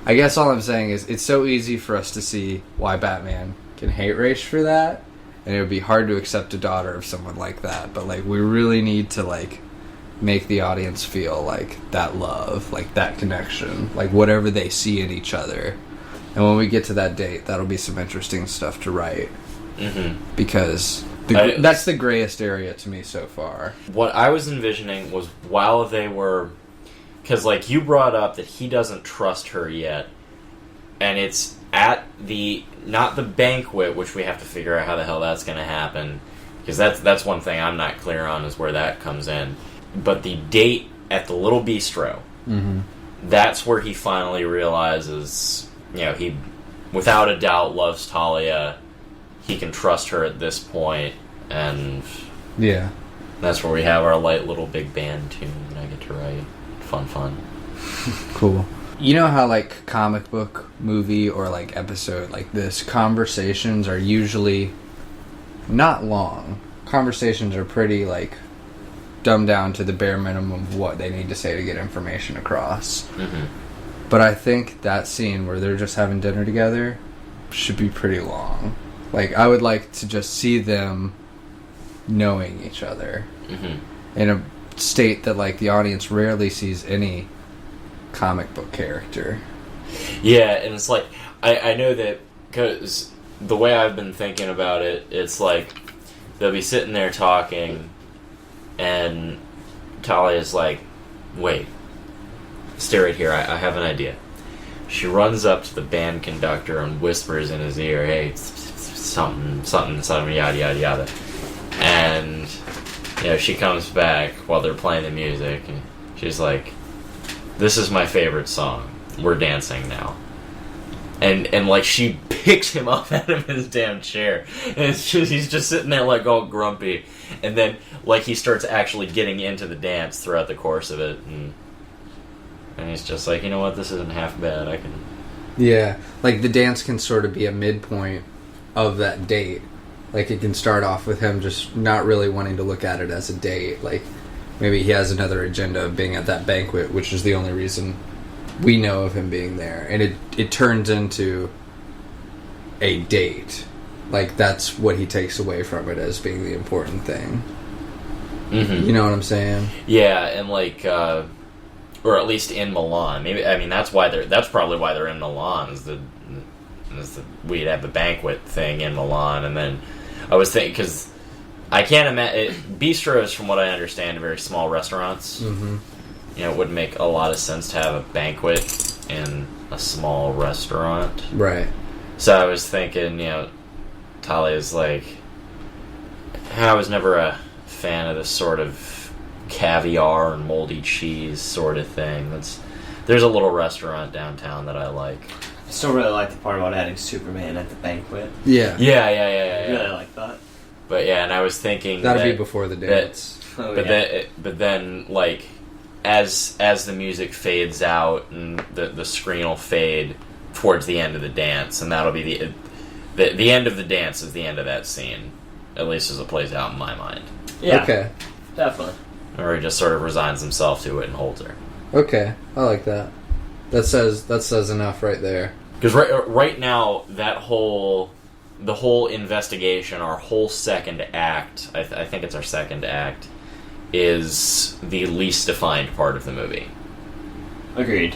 I guess all I'm saying is it's so easy for us to see why Batman can hate Raish for that, and it would be hard to accept a daughter of someone like that, but like we really need to like make the audience feel like that love, like that connection, like whatever they see in each other. And when we get to that date, that'll be some interesting stuff to write. Because that's the grayest area to me so far. What I was envisioning was while they were... Because, like, you brought up that he doesn't trust her yet, and it's at the... Not the banquet, which we have to figure out how the hell that's going to happen, because that's one thing I'm not clear on, is where that comes in. But the date at the little bistro, that's where he finally realizes, you know, he, without a doubt, loves Talia. He can trust her at this point, and yeah, that's where we have our light little big band tune that I get to write. Fun. Cool. You know how like comic book, movie, or like episode like this, conversations are usually not long. Conversations are pretty like dumbed down to the bare minimum of what they need to say to get information across. But I think that scene where they're just having dinner together should be pretty long. Like, I would like to just see them knowing each other in a state that, like, the audience rarely sees any comic book character. Yeah, and it's like, I know that, because the way I've been thinking about it, it's like, they'll be sitting there talking, and Talia's like, wait, stay right here, I have an idea. She runs up to the band conductor and whispers in his ear, hey, something, yada, yada, yada. And, you know, she comes back while they're playing the music, and she's like, this is my favorite song. We're dancing now. And like, she picks him up out of his damn chair. And it's just, he's just sitting there, like, all grumpy. And then, like, he starts actually getting into the dance throughout the course of it. And he's just like, you know what, this isn't half bad. I can... Yeah, like, the dance can sort of be a midpoint of that date. Like, it can start off with him just not really wanting to look at it as a date. Like, maybe he has another agenda of being at that banquet, which is the only reason we know of him being there. And it turns into a date. Like, that's what he takes away from it as being the important thing. Mm-hmm. You know what I'm saying? Yeah, and like, or at least in Milan. Maybe, I mean, that's probably why they're in Milan, we'd have the banquet thing in Milan, and then I was thinking, because I can't imagine, bistros, from what I understand, are very small restaurants. Mm-hmm. You know, it would make a lot of sense to have a banquet in a small restaurant. Right. So I was thinking, you know, Talia's like, I was never a fan of this sort of caviar and moldy cheese sort of thing. There's a little restaurant downtown that I like. I still really like the part about adding Superman at the banquet. Yeah. Yeah. I really like that. But yeah, and I was thinking That'd be before the dance. But then, like, as the music fades out and the screen will fade towards the end of the dance, and that'll be the end of the dance is the end of that scene, at least as it plays out in my mind. Yeah. Okay. Definitely. Or he just sort of resigns himself to it and holds her. Okay. I like that. That says enough right there. Because right now, the whole investigation, our whole second act, I think it's our second act, is the least defined part of the movie. Agreed.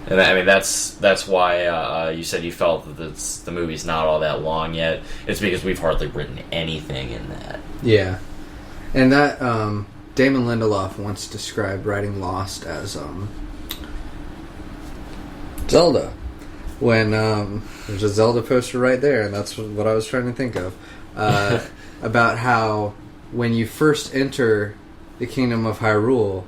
And I mean, that's why you said you felt that the movie's not all that long yet. It's because we've hardly written anything in that. Yeah. And that, Damon Lindelof once described writing Lost as, Zelda. When, there's a Zelda poster right there, and that's what I was trying to think of. About how when you first enter the Kingdom of Hyrule,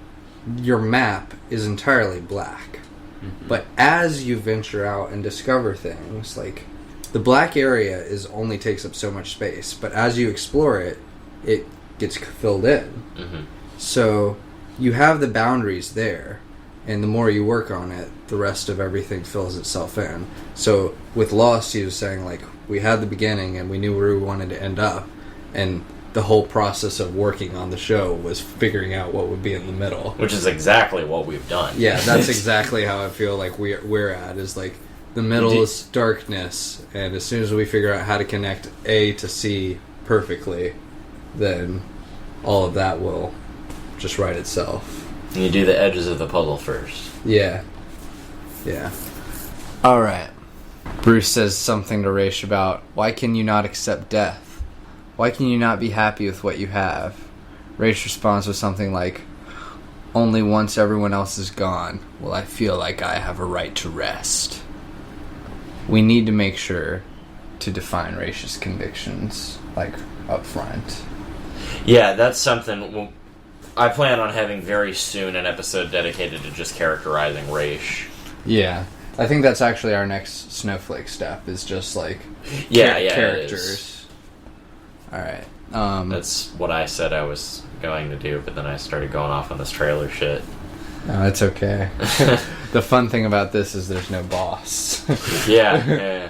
your map is entirely black. Mm-hmm. But as you venture out and discover things, like, the black area only takes up so much space, but as you explore it, it gets filled in. Mm-hmm. So you have the boundaries there, and the more you work on it, the rest of everything fills itself in. So with Lost, he was saying, like, we had the beginning and we knew where we wanted to end up, and the whole process of working on the show was figuring out what would be in the middle. Which is exactly what we've done. Yeah, that's exactly how I feel like we're at, is like, the middle is darkness, and as soon as we figure out how to connect A to C perfectly, then all of that will just write itself. And you do the edges of the puzzle first. Yeah. Yeah. Alright. Bruce says something to Raish about, why can you not accept death? Why can you not be happy with what you have? Raish responds with something like, only once everyone else is gone will I feel like I have a right to rest. We need to make sure to define Raish's convictions, like, up front. Yeah, that's something I plan on having very soon, an episode dedicated to just characterizing Raish. Yeah. I think that's actually our next snowflake step, is just, like, characters. Alright. That's what I said I was going to do, but then I started going off on this trailer shit. No, it's okay. The fun thing about this is there's no boss. Yeah.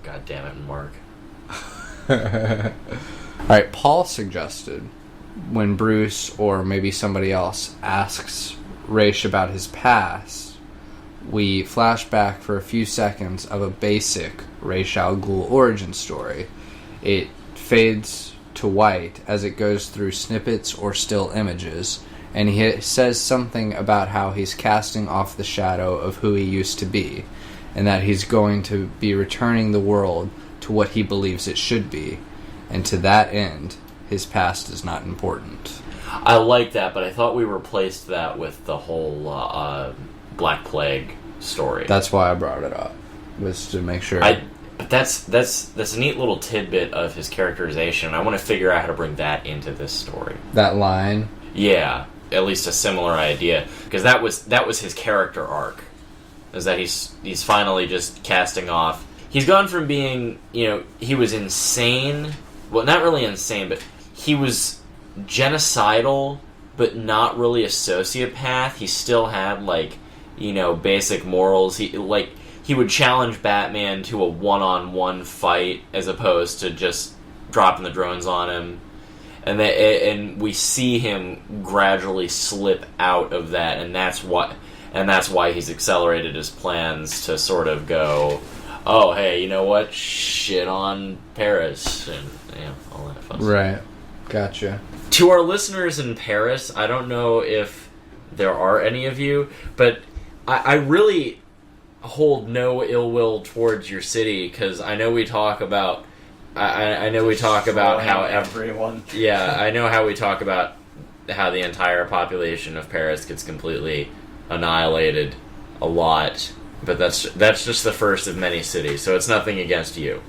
God damn it, Mark. Alright, Paul suggested when Bruce, or maybe somebody else, asks Raish about his past, we flash back for a few seconds of a basic Ra's al Ghul origin story. It fades to white as it goes through snippets or still images, and he says something about how he's casting off the shadow of who he used to be, and that he's going to be returning the world to what he believes it should be, and to that end, his past is not important. I like that, but I thought we replaced that with the whole Black Plague story. That's why I brought it up, was to make sure. But that's a neat little tidbit of his characterization. I want to figure out how to bring that into this story. That line? Yeah, at least a similar idea, because that was his character arc, is that he's finally just casting off. He's gone from being, he was insane, well, not really insane, but he was genocidal, but not really a sociopath. He still had, basic morals. He would challenge Batman to a one-on-one fight as opposed to just dropping the drones on him, and we see him gradually slip out of that, and that's why he's accelerated his plans to sort of go, oh, hey, you know what? Shit on Paris, and all that fun stuff. Right. Gotcha. To our listeners in Paris, I don't know if there are any of you, but I really hold no ill will towards your city, because I know we talk about I know we talk about how everyone. Yeah, I know how we talk about how the entire population of Paris gets completely annihilated a lot, but that's just the first of many cities, so it's nothing against you.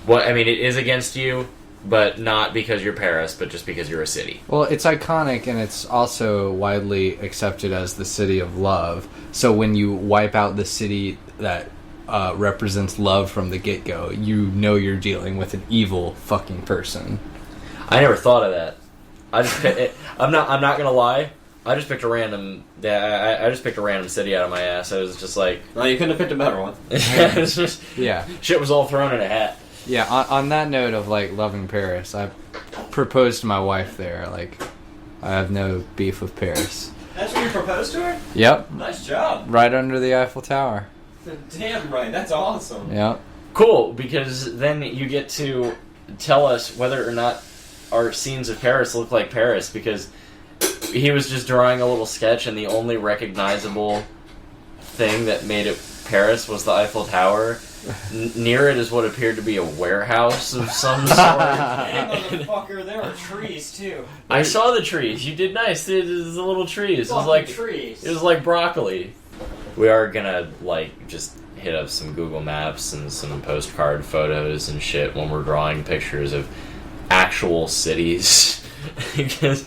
It is against you, but not because you're Paris, but just because you're a city. Well, it's iconic, and it's also widely accepted as the city of love. So when you wipe out the city that represents love from the get-go, you know you're dealing with an evil fucking person. I never thought of that. I'm not gonna lie. I just picked a random. I just picked a random city out of my ass. I was just like, no, you couldn't have picked a better one. Shit was all thrown in a hat. Yeah. On that note of like loving Paris, I proposed to my wife there. Like, I have no beef with Paris. That's where you proposed to her? Yep. Nice job. Right under the Eiffel Tower. Damn right. That's awesome. Yep. Cool, because then you get to tell us whether or not our scenes of Paris look like Paris, because he was just drawing a little sketch, and the only recognizable thing that made it Paris was the Eiffel Tower. Near it is what appeared to be a warehouse of some sort. Hey, motherfucker, there were trees, too. I saw the trees. You did nice. It was the little trees. It was like trees. It was like broccoli. We are gonna, just hit up some Google Maps and some postcard photos and shit when we're drawing pictures of actual cities. Because,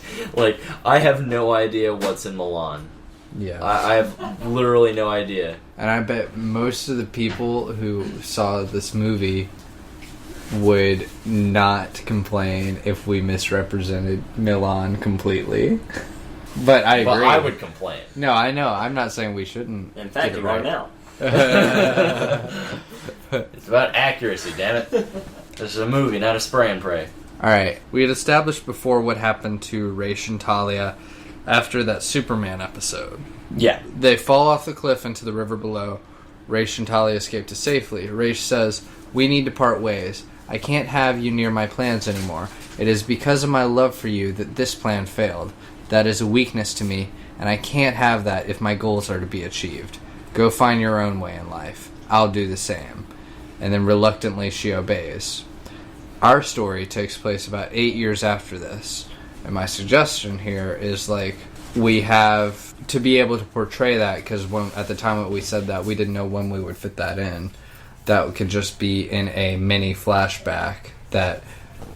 I have no idea what's in Milan. Yeah. I have literally no idea. And I bet most of the people who saw this movie would not complain if we misrepresented Milan completely. But I agree. But I would complain. No, I know. I'm not saying we shouldn't. In fact, you are now. It's about accuracy, damn it. This is a movie, not a spray and pray. Alright, we had established before what happened to Raish and Talia after that Superman episode. Yeah. They fall off the cliff into the river below. Raish and Talia escape to safely. Raish says, "We need to part ways. I can't have you near my plans anymore. It is because of my love for you that this plan failed. That is a weakness to me, and I can't have that if my goals are to be achieved. Go find your own way in life. I'll do the same." And then reluctantly she obeys. Our story takes place about 8 years after this. And my suggestion here is, we have to be able to portray that, because at the time that we said that, we didn't know when we would fit that in. That could just be in a mini flashback that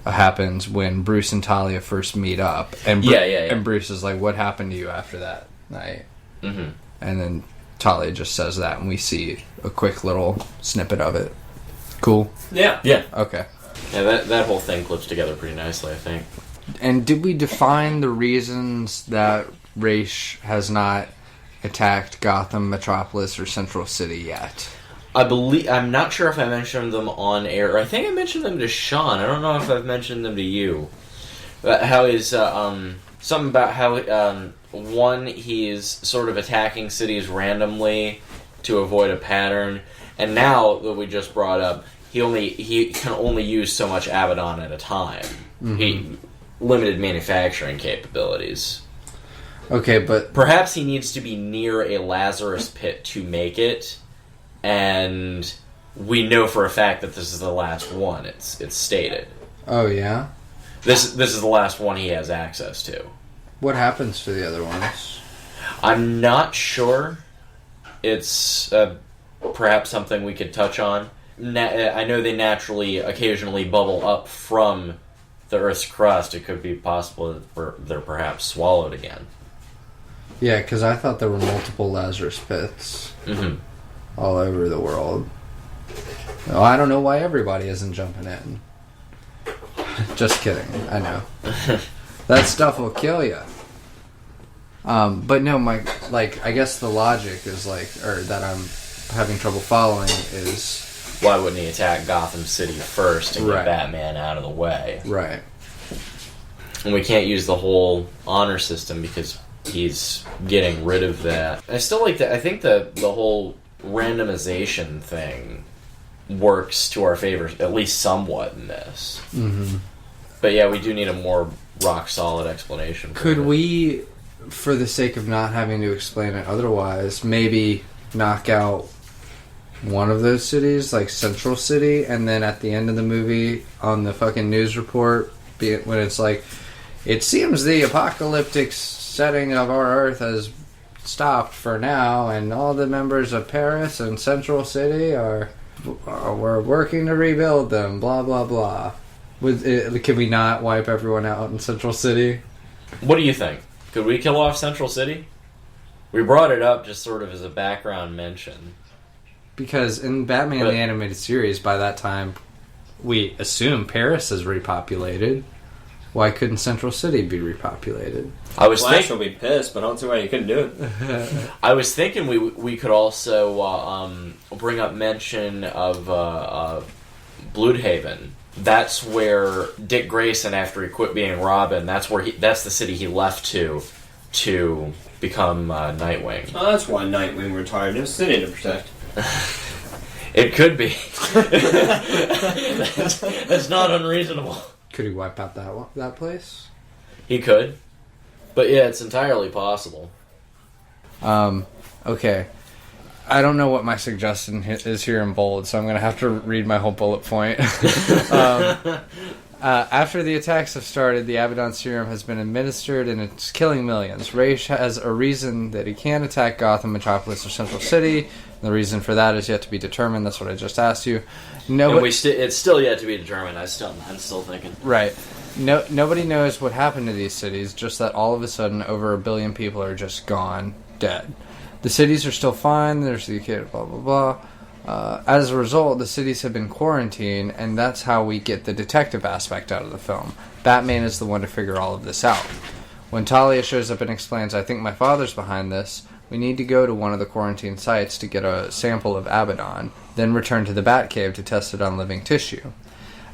happens when Bruce and Talia first meet up. And And Bruce is like, "What happened to you after that night?" Mm-hmm. And then Talia just says that, and we see a quick little snippet of it. Cool? Yeah. Okay. Yeah, that whole thing clips together pretty nicely, I think. And did we define the reasons that Raish has not attacked Gotham, Metropolis, or Central City yet? I'm not sure if I mentioned them on air. I think I mentioned them to Sean. I don't know if I've mentioned them to you. How is something about how one, he is sort of attacking cities randomly to avoid a pattern, and now that we just brought up, he can only use so much Abaddon at a time. Mm-hmm. He limited manufacturing capabilities. Okay, but perhaps he needs to be near a Lazarus pit to make it, and we know for a fact that this is the last one. It's stated. Oh yeah? This is the last one he has access to. What happens to the other ones? I'm not sure. It's perhaps something we could touch on. I know they naturally, occasionally bubble up from the Earth's crust. It could be possible that they're perhaps swallowed again. Yeah, because I thought there were multiple Lazarus pits all over the world. Oh, I don't know why everybody isn't jumping in. Just kidding. I know. That stuff will kill you. But no, I guess the logic is or that I'm having trouble following is why wouldn't he attack Gotham City first and Right. get Batman out of the way? Right. And we can't use the whole honor system because he's getting rid of that. I still like that. I think the whole randomization thing works to our favor, at least somewhat in this. Mm-hmm. But yeah, we do need a more rock-solid explanation. Could we, for the sake of not having to explain it otherwise, maybe knock out one of those cities, like Central City, and then at the end of the movie, on the fucking news report, when it's like, it seems the apocalyptic setting of our Earth has stopped for now, and all the members of Paris and Central City we're working to rebuild them, blah, blah, blah. Can we not wipe everyone out in Central City? What do you think? Could we kill off Central City? We brought it up just sort of as a background mention. Because in Batman the Animated Series, by that time, we assume Paris is repopulated. Why couldn't Central City be repopulated? Flash will be pissed, but I don't see why you couldn't do it. I was thinking we could also bring up mention of Bloodhaven. That's where Dick Grayson, after he quit being Robin, that's the city he left to become Nightwing. Oh, that's why Nightwing retired. There's a city to protect. It could be. that's not unreasonable. Could he wipe out that place? He could. But yeah, it's entirely possible. Okay. I don't know what my suggestion is here in bold, so I'm going to have to read my whole bullet point. After the attacks have started, the Abaddon Serum has been administered and it's killing millions. Raish has a reason that he can't attack Gotham, Metropolis, or Central City. The reason for that is yet to be determined. That's what I just asked you. It's still yet to be determined. I'm still thinking. Right. Nobody knows what happened to these cities, just that all of a sudden over 1 billion people are just gone, dead. The cities are still fine, there's the kid, blah, blah, blah. As a result, the cities have been quarantined, and that's how we get the detective aspect out of the film. Batman is the one to figure all of this out. When Talia shows up and explains, I think my father's behind this, we need to go to one of the quarantine sites to get a sample of Abaddon, then return to the Batcave to test it on living tissue.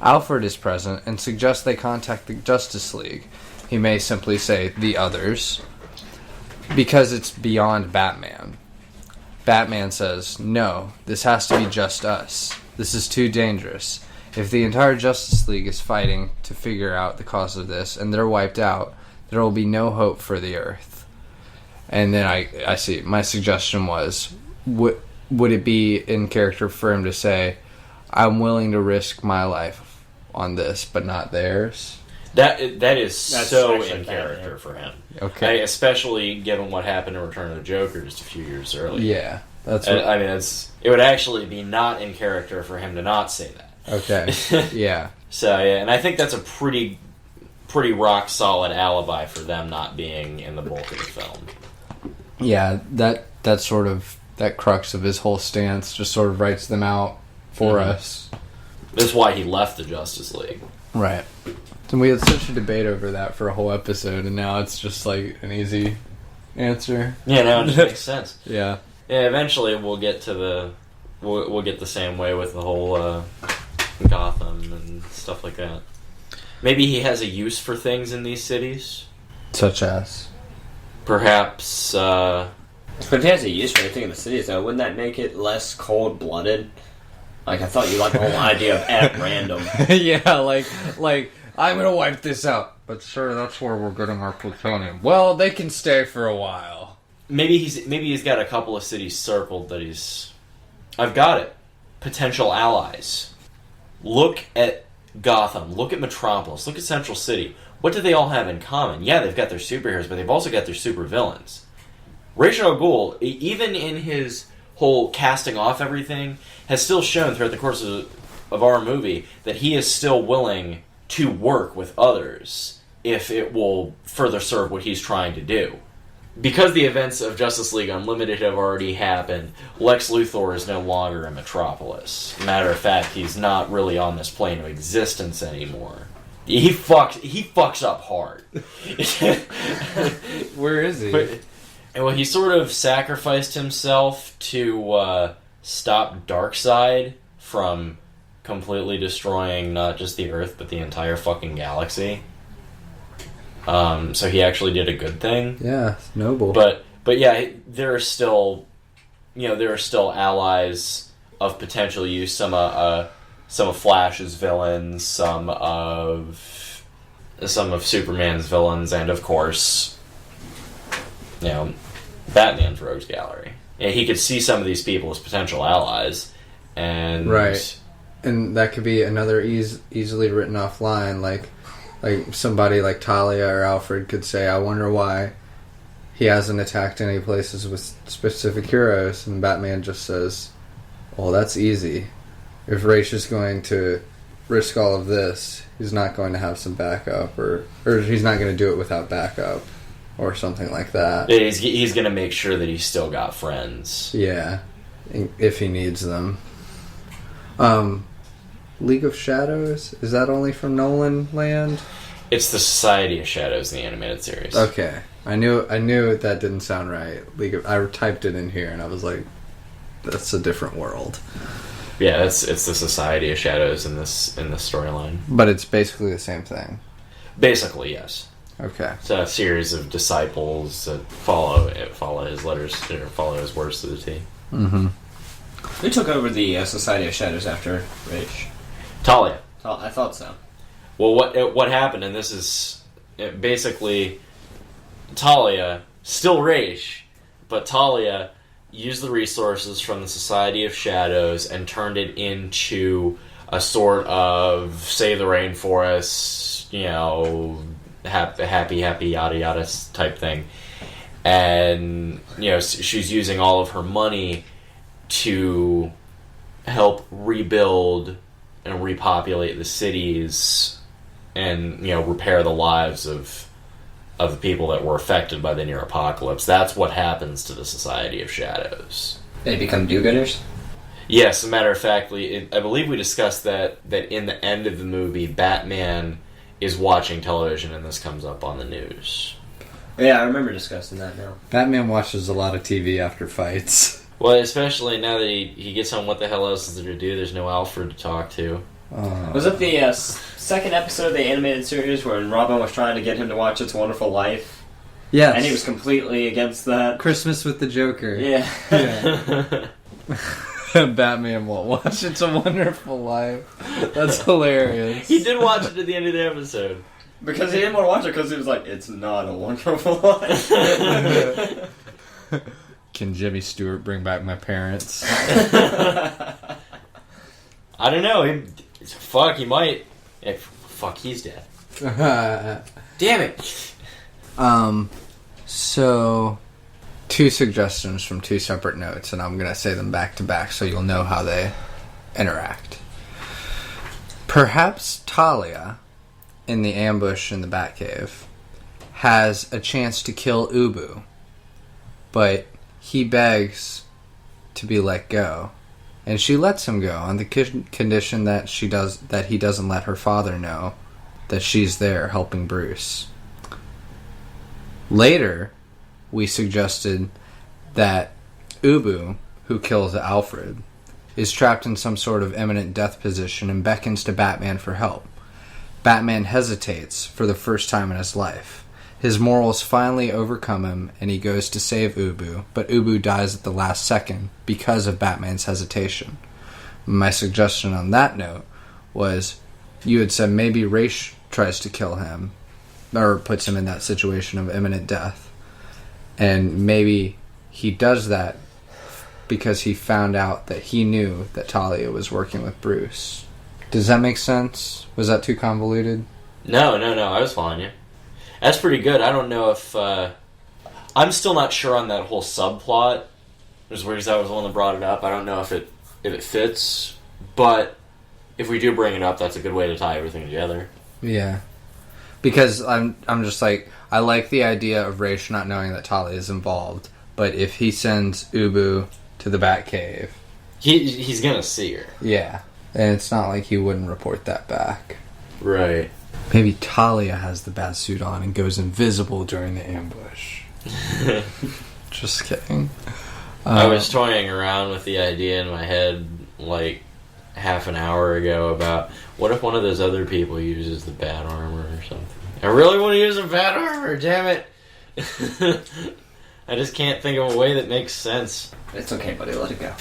Alfred is present and suggests they contact the Justice League. He may simply say, the others, because it's beyond Batman. Batman says, no, this has to be just us. This is too dangerous. If the entire Justice League is fighting to figure out the cause of this, and they're wiped out, there will be no hope for the Earth. And then I see, my suggestion was, would it be in character for him to say, I'm willing to risk my life on this, but not theirs? That's so in bad, character yeah. for him. Okay. Especially given what happened in Return of the Joker just a few years earlier. Yeah. That's it would actually be not in character for him to not say that. Okay. Yeah. So, yeah, and I think that's a pretty rock-solid alibi for them not being in the bulk of the film. Yeah, that sort of, that crux of his whole stance just sort of writes them out for us. That's why he left the Justice League. Right. And we had such a debate over that for a whole episode, and now it's just like an easy answer. Yeah, now it just makes sense. Yeah. Yeah, eventually we'll get to we'll get the same way with the whole Gotham and stuff like that. Maybe he has a use for things in these cities. Such as? Perhaps, But if he has a use for anything in the cities, though, wouldn't that make it less cold-blooded? Like, I thought you liked the whole idea of at random. Yeah, like I'm gonna wipe this out. But sir, that's where we're getting our plutonium. Well, they can stay for a while. maybe he's got a couple of cities circled that I've got it. Potential allies. Look at Gotham. Look at Metropolis. Look at Central City. What do they all have in common? Yeah, they've got their superheroes, but they've also got their supervillains. Ra's al Ghul, even in his whole casting off everything, has still shown throughout the course of our movie that he is still willing to work with others if it will further serve what he's trying to do. Because the events of Justice League Unlimited have already happened, Lex Luthor is no longer in Metropolis. Matter of fact, he's not really on this plane of existence anymore. He fucks up hard. Where is he? Well, he sort of sacrificed himself to stop Darkseid from completely destroying not just the Earth, but the entire fucking galaxy. So he actually did a good thing. Yeah, it's noble. But yeah, there are still allies of potential use. Some of Flash's villains, some of Superman's villains, and of course, Batman's rogues gallery. Yeah, he could see some of these people as potential allies, and right. And that could be another easily written off line, like somebody like Talia or Alfred could say, I wonder why he hasn't attacked any places with specific heroes, and Batman just says, well, that's easy. If Ra's is going to risk all of this, he's not going to have some backup, or he's not going to do it without backup, or something like that. He's going to make sure that he's still got friends. Yeah, if he needs them. League of Shadows, is that only from Nolan land? It's the Society of Shadows in the animated series. Okay, I knew that didn't sound right. I typed it in here and I was like, that's a different world. Yeah, it's the Society of Shadows in this storyline. But it's basically the same thing. Basically, yes. Okay. It's a series of disciples that follow his letters, or follow his words to the T. Mm-hmm. Who took over the Society of Shadows after Raish? Talia. I thought so. Well, what happened, and this is basically Talia, still Raish, but Talia used the resources from the Society of Shadows and turned it into a sort of save the rainforest, happy yada yada type thing. And she's using all of her money to help rebuild and repopulate the cities and repair the lives of the people that were affected by the near apocalypse. That's what happens to the Society of Shadows. They become do-gooders? Yes, as a matter of fact, I believe we discussed that in the end of the movie, Batman is watching television and this comes up on the news. Yeah, I remember discussing that now. Batman watches a lot of TV after fights. Well, especially now that he gets home, what the hell else is there to do? There's no Alfred to talk to. Was it the second episode of the animated series when Robin was trying to get him to watch It's a Wonderful Life? Yes. And he was completely against that. Christmas with the Joker. Yeah. Batman won't watch It's a Wonderful Life. That's hilarious. He did watch it at the end of the episode. Because he didn't want to watch it because he was like, it's not a wonderful life. Can Jimmy Stewart bring back my parents? I don't know. Fuck, he might. Fuck, he's dead. Damn it. So, two suggestions from two separate notes, and I'm going to say them back to back so you'll know how they interact. Perhaps Talia, in the ambush in the Batcave, has a chance to kill Ubu, but he begs to be let go, and she lets him go on the condition that he doesn't let her father know that she's there helping Bruce. Later, we suggested that Ubu, who kills Alfred, is trapped in some sort of imminent death position and beckons to Batman for help. Batman hesitates for the first time in his life. His morals finally overcome him, and he goes to save Ubu, but Ubu dies at the last second because of Batman's hesitation. My suggestion on that note was, you had said maybe Ra's tries to kill him, or puts him in that situation of imminent death, and maybe he does that because he found out that he knew that Talia was working with Bruce. Does that make sense? Was that too convoluted? No, I was following you. That's pretty good. I don't know if... I'm still not sure on that whole subplot. As weird as I was the one that brought it up, I don't know if it fits. But if we do bring it up, that's a good way to tie everything together. Yeah. Because I'm just like... I like the idea of Ra's not knowing that Talia is involved. But if he sends Ubu to the Batcave... He's gonna see her. Yeah. And it's not like he wouldn't report that back. Right. Maybe Talia has the Batsuit on and goes invisible during the ambush. Just kidding. I was toying around with the idea in my head, like, half an hour ago about what if one of those other people uses the bat armor or something. I really want to use the bat armor, damn it! I just can't think of a way that makes sense. It's okay, buddy. Let it go.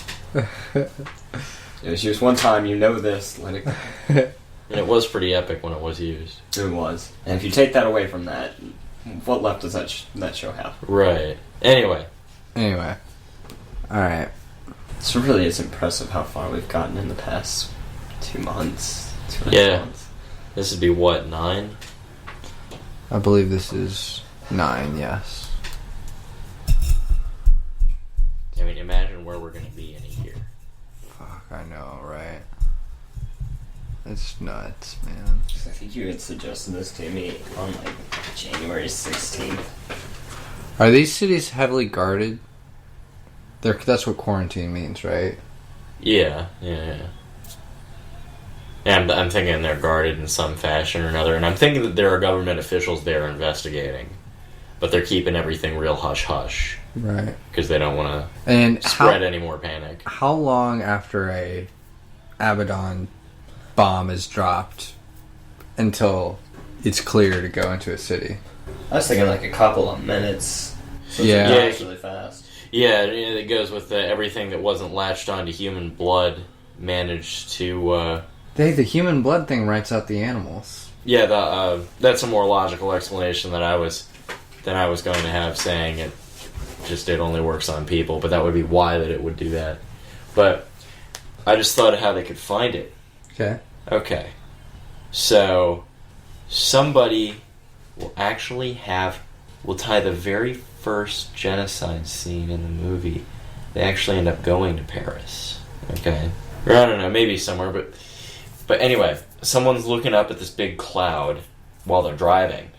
It was used one time. You know this. Let it go. And it was pretty epic when it was used. It was. And if you take that away from that, what left does that show have? Right. Anyway. Alright. It's really is impressive how far we've gotten in the past 2 months. 2.5 Yeah. months. This would be what, 9? I believe this is 9, yes. I mean, imagine where we're going to be in a year. Fuck, I know, right? It's nuts, man. I think you had suggested this to me on like January 16th. Are these cities heavily guarded? That's what quarantine means, right? Yeah. And I'm thinking they're guarded in some fashion or another, and I'm thinking that there are government officials there investigating, but they're keeping everything real hush-hush. Right. Because they don't want to spread any more panic. How long after a Abaddon bomb is dropped until it's clear to go into a city? I was thinking like a couple of minutes. So Yeah. It's really fast. Yeah, it goes with everything that wasn't latched onto human blood managed to... The human blood thing writes out the animals. Yeah, that's a more logical explanation that I was going to have, saying it only works on people, but that would be why that it would do that. But I just thought of how they could find it. Okay. So somebody will tie the very first genocide scene in the movie. They actually end up going to Paris. Okay. Or I don't know, maybe somewhere, but anyway, someone's looking up at this big cloud while they're driving,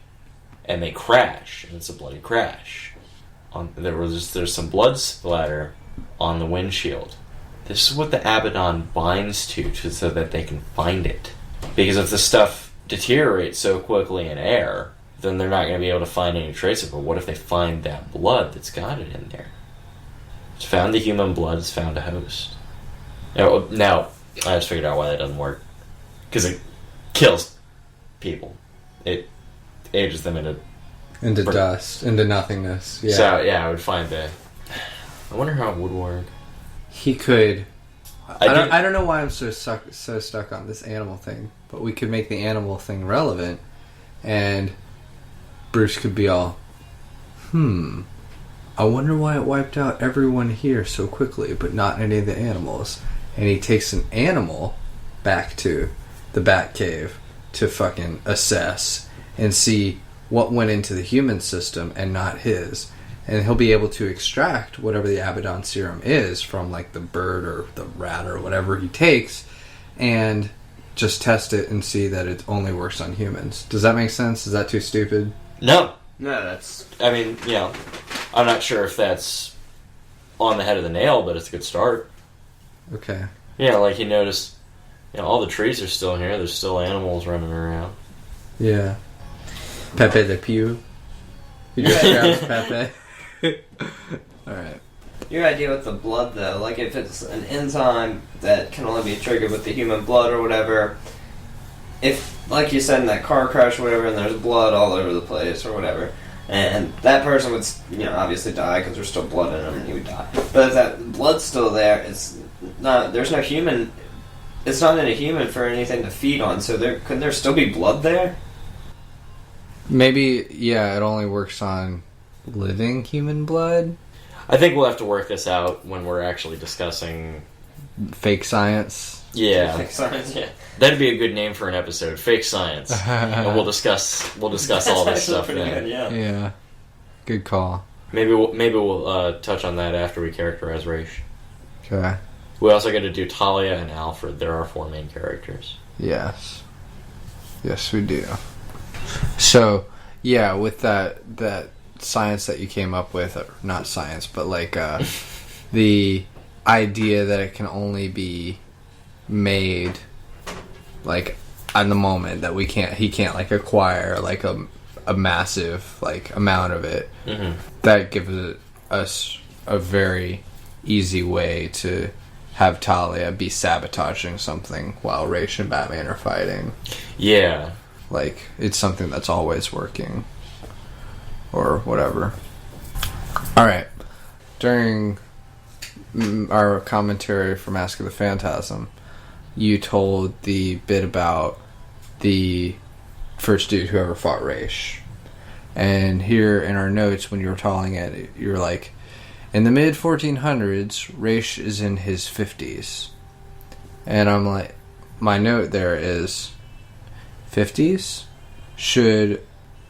and they crash, and it's a bloody crash. There's some blood splatter on the windshield. This is what the Abaddon binds to so that they can find it. Because if the stuff deteriorates so quickly in air, then they're not going to be able to find any trace of it. What if they find that blood that's got it in there? It's found the human blood, it's found a host. Now I just figured out why that doesn't work. Because it kills people. It ages them into dust, into nothingness. Yeah. So, yeah, I would find that. I wonder how it would work. He could. I don't know why I'm so stuck on this animal thing, but we could make the animal thing relevant, and Bruce could be all, I wonder why it wiped out everyone here so quickly, but not any of the animals. And he takes an animal back to the Batcave to fucking assess and see what went into the human system and not his. And he'll be able to extract whatever the Abaddon serum is from like the bird or the rat or whatever he takes, and just test it and see that it only works on humans. Does that make sense? Is that too stupid? No, that's... I mean, I'm not sure if that's on the head of the nail, but it's a good start. Okay. Yeah, like he noticed, all the trees are still here. There's still animals running around. Yeah. Pepe Le Pew. He just grabs Pepe. Alright. Your idea with the blood, though, like if it's an enzyme that can only be triggered with the human blood or whatever, if, like you said, in that car crash or whatever, and there's blood all over the place or whatever, and that person would, obviously die because there's still blood in him and he would die. But if that blood's still there, it's not in a human for anything to feed on, so couldn't there still be blood there? Maybe, it only works on living human blood? I think we'll have to work this out when we're actually discussing... Fake science? Yeah. Fake science, yeah. That'd be a good name for an episode, Fake Science. And we'll discuss all this stuff then. Good, yeah. Yeah. Good call. Maybe we'll touch on that after we characterize Raish. Okay. We also got to do Talia and Alfred. There are 4 main characters. Yes. Yes, we do. So, yeah, with that science that you came up with, or not science, but like the idea that it can only be made like on the moment, that he can't like acquire like a massive like amount of it. That gives us a very easy way to have Talia be sabotaging something while Ra's and Batman are fighting. Yeah. Like, it's something that's always working. Or whatever. Alright. During our commentary for Mask of the Phantasm, you told the bit about the first dude who ever fought Ra's. And here in our notes, when you were telling it, you were like, in the mid-1400s, Ra's is in his 50s. And I'm like, my note there is, 50s? Should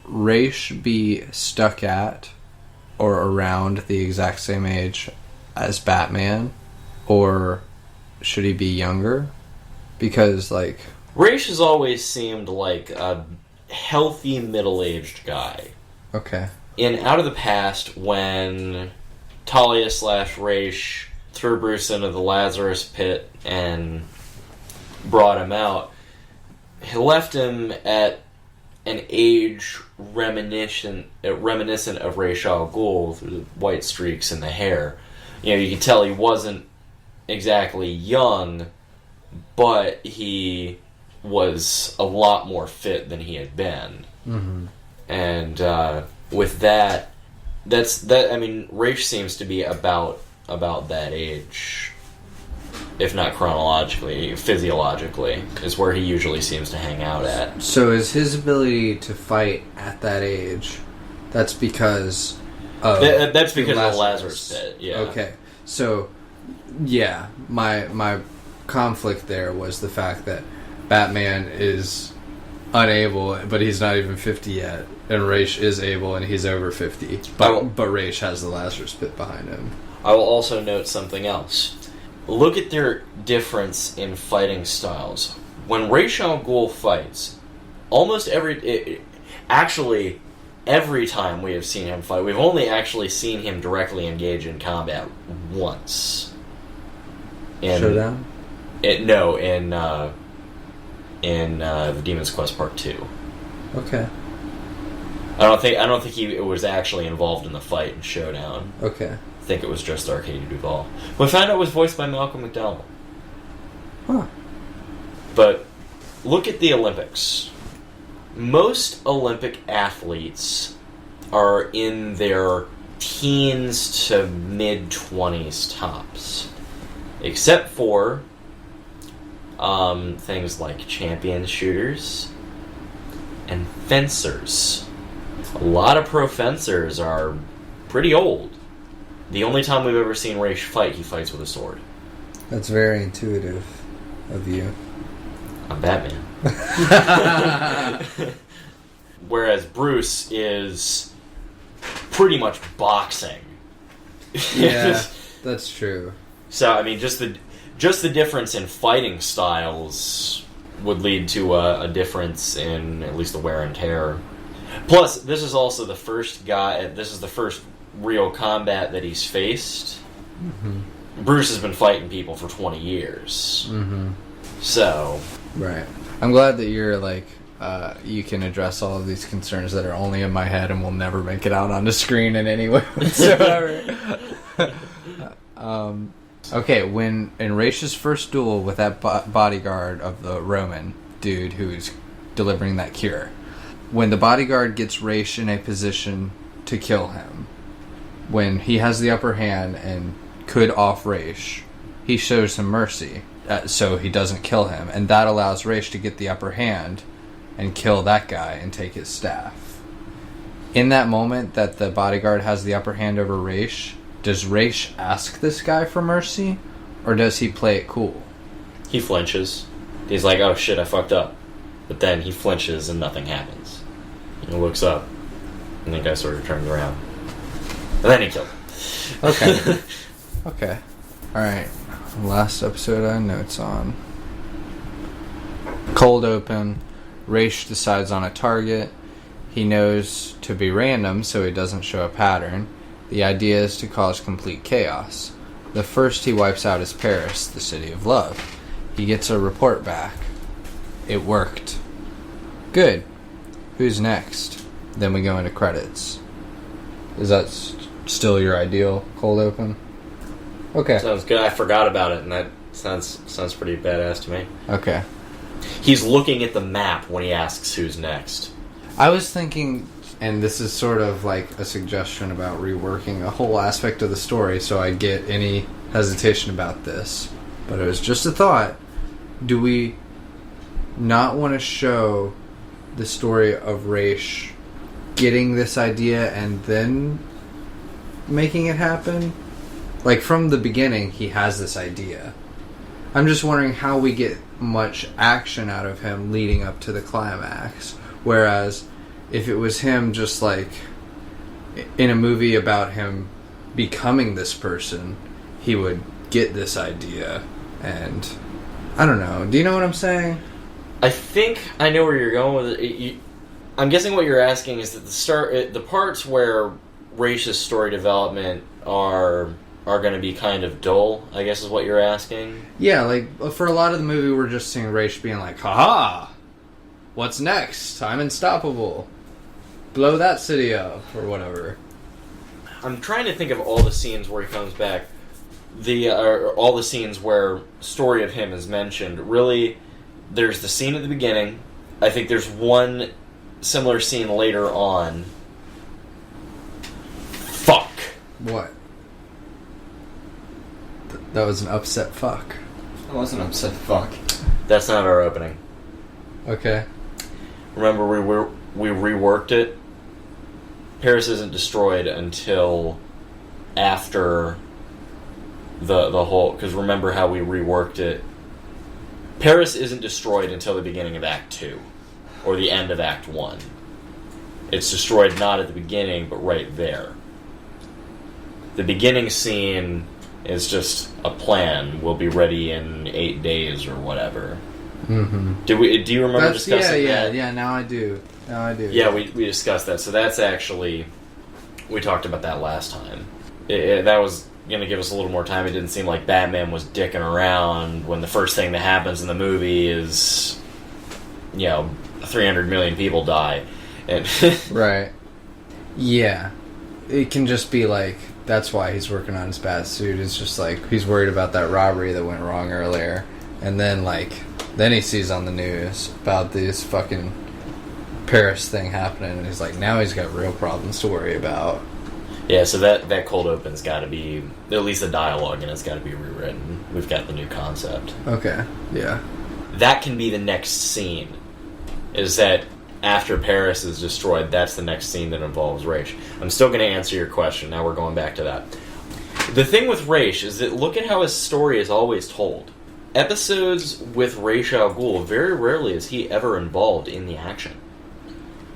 Ra's be stuck at or around the exact same age as Batman? Or should he be younger? Because, like... Ra's has always seemed like a healthy middle-aged guy. Okay. In Out of the Past, when Talia / Ra's threw Bruce into the Lazarus pit and brought him out, he left him at an age reminiscent of Ra's al Ghul, through the white streaks in the hair. You know, you can tell he wasn't exactly young, but he was a lot more fit than he had been. Mm-hmm. And with that, I mean, Ra's seems to be about that age, if not chronologically, physiologically, is where he usually seems to hang out at. So is his ability to fight at that age, that's because of... That's because of the Lazarus pit, yeah. Okay. So, yeah, my conflict there was the fact that Batman is unable, but he's not even 50 yet, and Ra's is able, and he's over 50. But Ra's has the Lazarus pit behind him. I will also note something else. Look at their difference in fighting styles. When Ra's al Ghul fights, almost every time we have seen him fight, we've only actually seen him directly engage in combat once. Showdown? In the Demon's Quest Part 2. Okay. I don't think he was actually involved in the fight in Showdown. Okay. I think it was just Arcady Duvall. We found out it was voiced by Malcolm McDowell. Huh. But look at the Olympics. Most Olympic athletes are in their teens to mid-20s tops. Except for things like champion shooters and fencers. A lot of pro fencers are pretty old. The only time we've ever seen Ra's fight, he fights with a sword. That's very intuitive of you. I'm Batman. Whereas Bruce is pretty much boxing. Yeah, that's true. So, I mean, just the difference in fighting styles would lead to a difference in at least the wear and tear. Plus, this is also the first real combat that he's faced. Mm-hmm. Bruce has been fighting people for 20 years. Mm-hmm. So... Right. I'm glad that you're, like, you can address all of these concerns that are only in my head and will never make it out on the screen in any way whatsoever. Okay, when in Ra's first duel with that bodyguard of the Roman dude who's delivering that cure, when the bodyguard gets Ra's in a position to kill him, when he has the upper hand and could off Ra's, he shows him mercy, so he doesn't kill him, and that allows Ra's to get the upper hand and kill that guy and take his staff. In that moment that the bodyguard has the upper hand over Ra's, does Ra's ask this guy for mercy, or does he play it cool? He flinches. He's like, oh shit, I fucked up. But then he flinches and nothing happens. He looks up, and the guy sort of turns around. And then he killed him. Okay. Okay. Alright. Last episode I have notes on. Cold open. Ra's decides on a target. He knows to be random, so he doesn't show a pattern. The idea is to cause complete chaos. The first he wipes out is Paris, the city of love. He gets a report back. It worked. Good. Who's next? Then we go into credits. Is that still your ideal cold open? Okay. Sounds good. I forgot about it, and that sounds pretty badass to me. Okay. He's looking at the map when he asks who's next. I was thinking, and this is sort of like a suggestion about reworking a whole aspect of the story, so I get any hesitation about this. But it was just a thought. Do we not want to show the story of Raish getting this idea and then making it happen? Like, from the beginning, he has this idea. I'm just wondering how we get much action out of him leading up to the climax. Whereas, if it was him just, like, in a movie about him becoming this person, he would get this idea and... I don't know. Do you know what I'm saying? I think I know where you're going with it. I'm guessing what you're asking is that the parts where Raish's story development are going to be kind of dull, I guess is what you're asking. Yeah, like, for a lot of the movie, we're just seeing Raish being like, haha! What's next? I'm unstoppable. Blow that city up, or whatever. I'm trying to think of all the scenes where he comes back. All the scenes where story of him is mentioned. Really, there's the scene at the beginning. I think there's one similar scene later on. Fuck. What? That was an upset fuck. That was an upset fuck. That's not our opening. Okay. Remember, we reworked it. Paris isn't destroyed until after the whole... Because remember how we reworked it. Paris isn't destroyed until the beginning of Act 2. Or the end of Act 1. It's destroyed not at the beginning, but right there. The beginning scene is just a plan. We'll be ready in 8 days or whatever. Mm-hmm. Do you remember discussing that? Yeah, now I do. Yeah, we discussed that. So that's actually... We talked about that last time. That was going to give us a little more time. It didn't seem like Batman was dicking around when the first thing that happens in the movie is... 300 million people die. And Right. Yeah. It can just be like... That's why he's working on his Batsuit. It's just like, he's worried about that robbery that went wrong earlier. And then, then he sees on the news about this fucking Paris thing happening. And he's like, now he's got real problems to worry about. Yeah, so that cold open's got to be, at least the dialogue, and it's got to be rewritten. We've got the new concept. Okay, yeah. That can be the next scene. Is that after Paris is destroyed, that's the next scene that involves Raish. I'm still going to answer your question. Now we're going back to that. The thing with Raish is that look at how his story is always told. Episodes with Raish Al Ghul, very rarely is he ever involved in the action.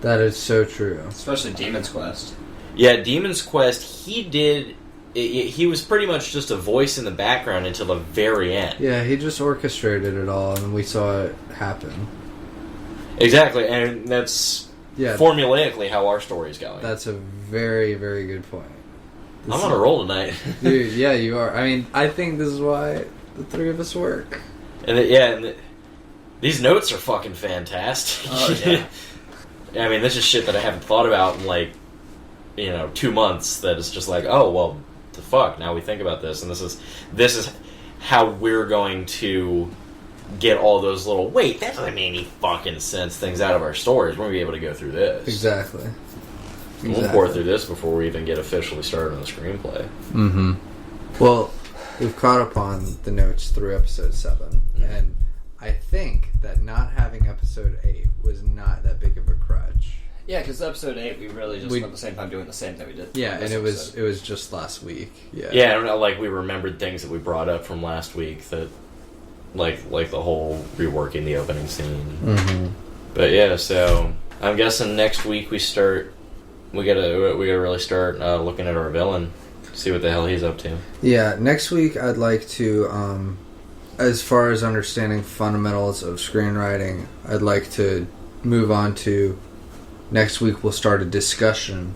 That is so true. Especially Demon's Quest. Yeah, Demon's Quest, he was pretty much just a voice in the background until the very end. Yeah, he just orchestrated it all, and we saw it happen. Exactly, and that's formulaically how our story's going. That's a very, very good point. I'm on a roll tonight. Dude, yeah, you are. I mean, I think this is why the three of us work. And these notes are fucking fantastic. Oh, yeah. I mean, this is shit that I haven't thought about in 2 months, that it's just like, oh, well, the fuck, now we think about this, and this is how we're going to get all those little, wait, that doesn't make any fucking sense things out of our stories. We're going to be able to go through this. Exactly. We'll pour through this before we even get officially started on the screenplay. Mm-hmm. Well, we've caught up on the notes through episode 7, and I think that not having episode 8 was not that big of a crutch. Yeah, because episode 8, we really just spent the same time doing the same thing we did. Yeah, and it was just last week. Yeah, I don't know, we remembered things that we brought up from last week that, like the whole reworking the opening scene. Mm-hmm. But yeah, so I'm guessing next week we gotta really start looking at our villain, see what the hell he's up to. Yeah, next week I'd like to, as far as understanding fundamentals of screenwriting, I'd like to move on to, next week we'll start a discussion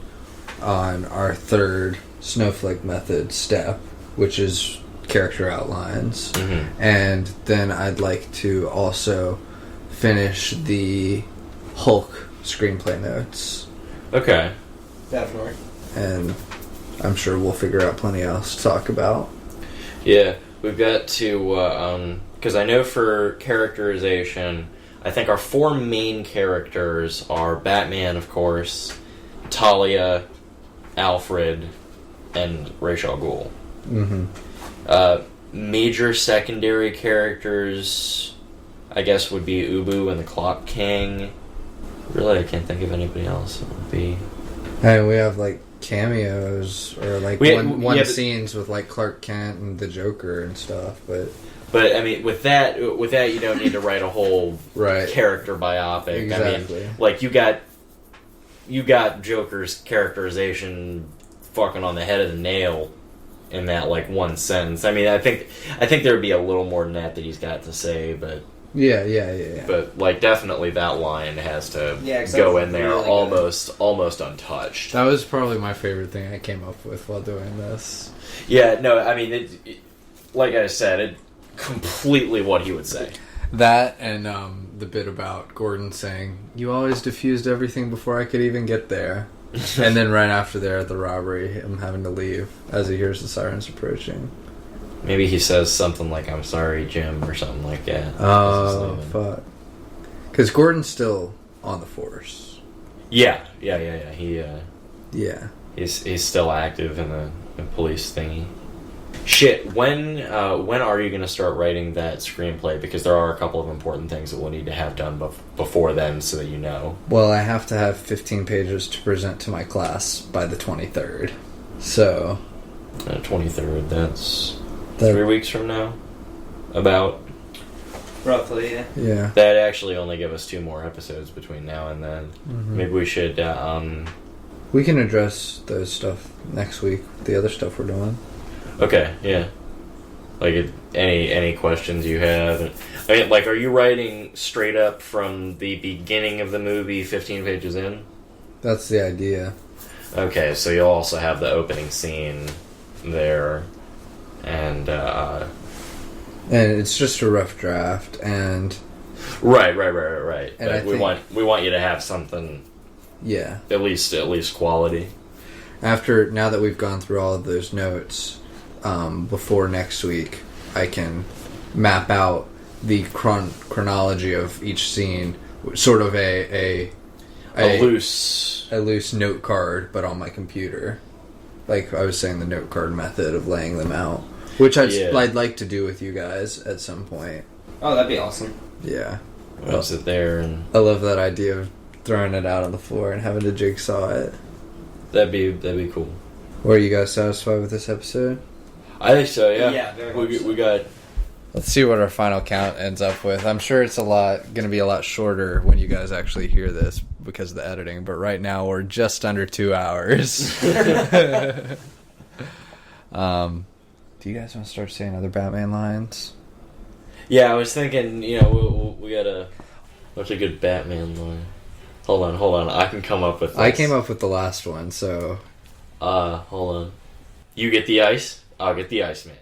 on our third snowflake method step, which is character outlines. Mm-hmm. And then I'd like to also finish the Hulk screenplay notes. Okay. Definitely. And I'm sure we'll figure out plenty else to talk about. Yeah, we've got to, because I know for characterization, I think our 4 main characters are Batman, of course, Talia, Alfred, and Ra's al Ghul. Mm-hmm. Major secondary characters, I guess, would be Ubu and the Clock King. Really, I can't think of anybody else. It would be... And we have, like, cameos, or, like, one scenes with, like, Clark Kent and the Joker and stuff, But I mean, with that, you don't need to write a whole character biopic. Exactly. I mean, like you got Joker's characterization fucking on the head of the nail in that like one sentence. I mean, I think there would be a little more than that he's got to say, but yeah. But like, definitely that line has to go in there, really almost untouched. That was probably my favorite thing I came up with while doing this. Yeah, no, I mean, it like I said, it. Completely what he would say. That and the bit about Gordon saying, "You always diffused everything before I could even get there," and then right after there at the robbery, him having to leave as he hears the sirens approaching. Maybe he says something like, "I'm sorry, Jim," or something like that. Oh, fuck! Because Gordon's still on the force. Yeah. He's still active in the police thingy. Shit, when are you going to start writing that screenplay? Because there are a couple of important things that we'll need to have done before then, so that you know. Well, I have to have 15 pages to present to my class by the 23rd. So... 23rd, that's 3 weeks from now? About? Roughly, yeah. Yeah. That'd actually only give us 2 more episodes between now and then. Mm-hmm. Maybe we should... we can address those stuff next week, the other stuff we're doing. Okay, yeah. Like, any questions you have? I mean, like, are you writing straight up from the beginning of the movie, 15 pages in? That's the idea. Okay, so you'll also have the opening scene there, and it's just a rough draft, and... Right. And we want you to have something... Yeah. At least quality. Now that we've gone through all of those notes... before next week, I can map out the chronology of each scene, sort of a loose note card, but on my computer. Like I was saying, the note card method of laying them out, which I'd like to do with you guys at some point. Oh, that'd be awesome. Yeah, I'll sit there and I love that idea of throwing it out on the floor and having to jigsaw it. That'd be cool. Were you guys satisfied with this episode? I think so, yeah. Yeah, very much so. We got... Let's see what our final count ends up with. I'm sure it's going to be a lot shorter when you guys actually hear this because of the editing, but right now we're just under 2 hours. Do you guys want to start saying other Batman lines? Yeah, I was thinking, we got what's a good Batman line? Hold on. I can come up with this. I came up with the last one, so... Hold on. You get the ice, I'll get the Iceman.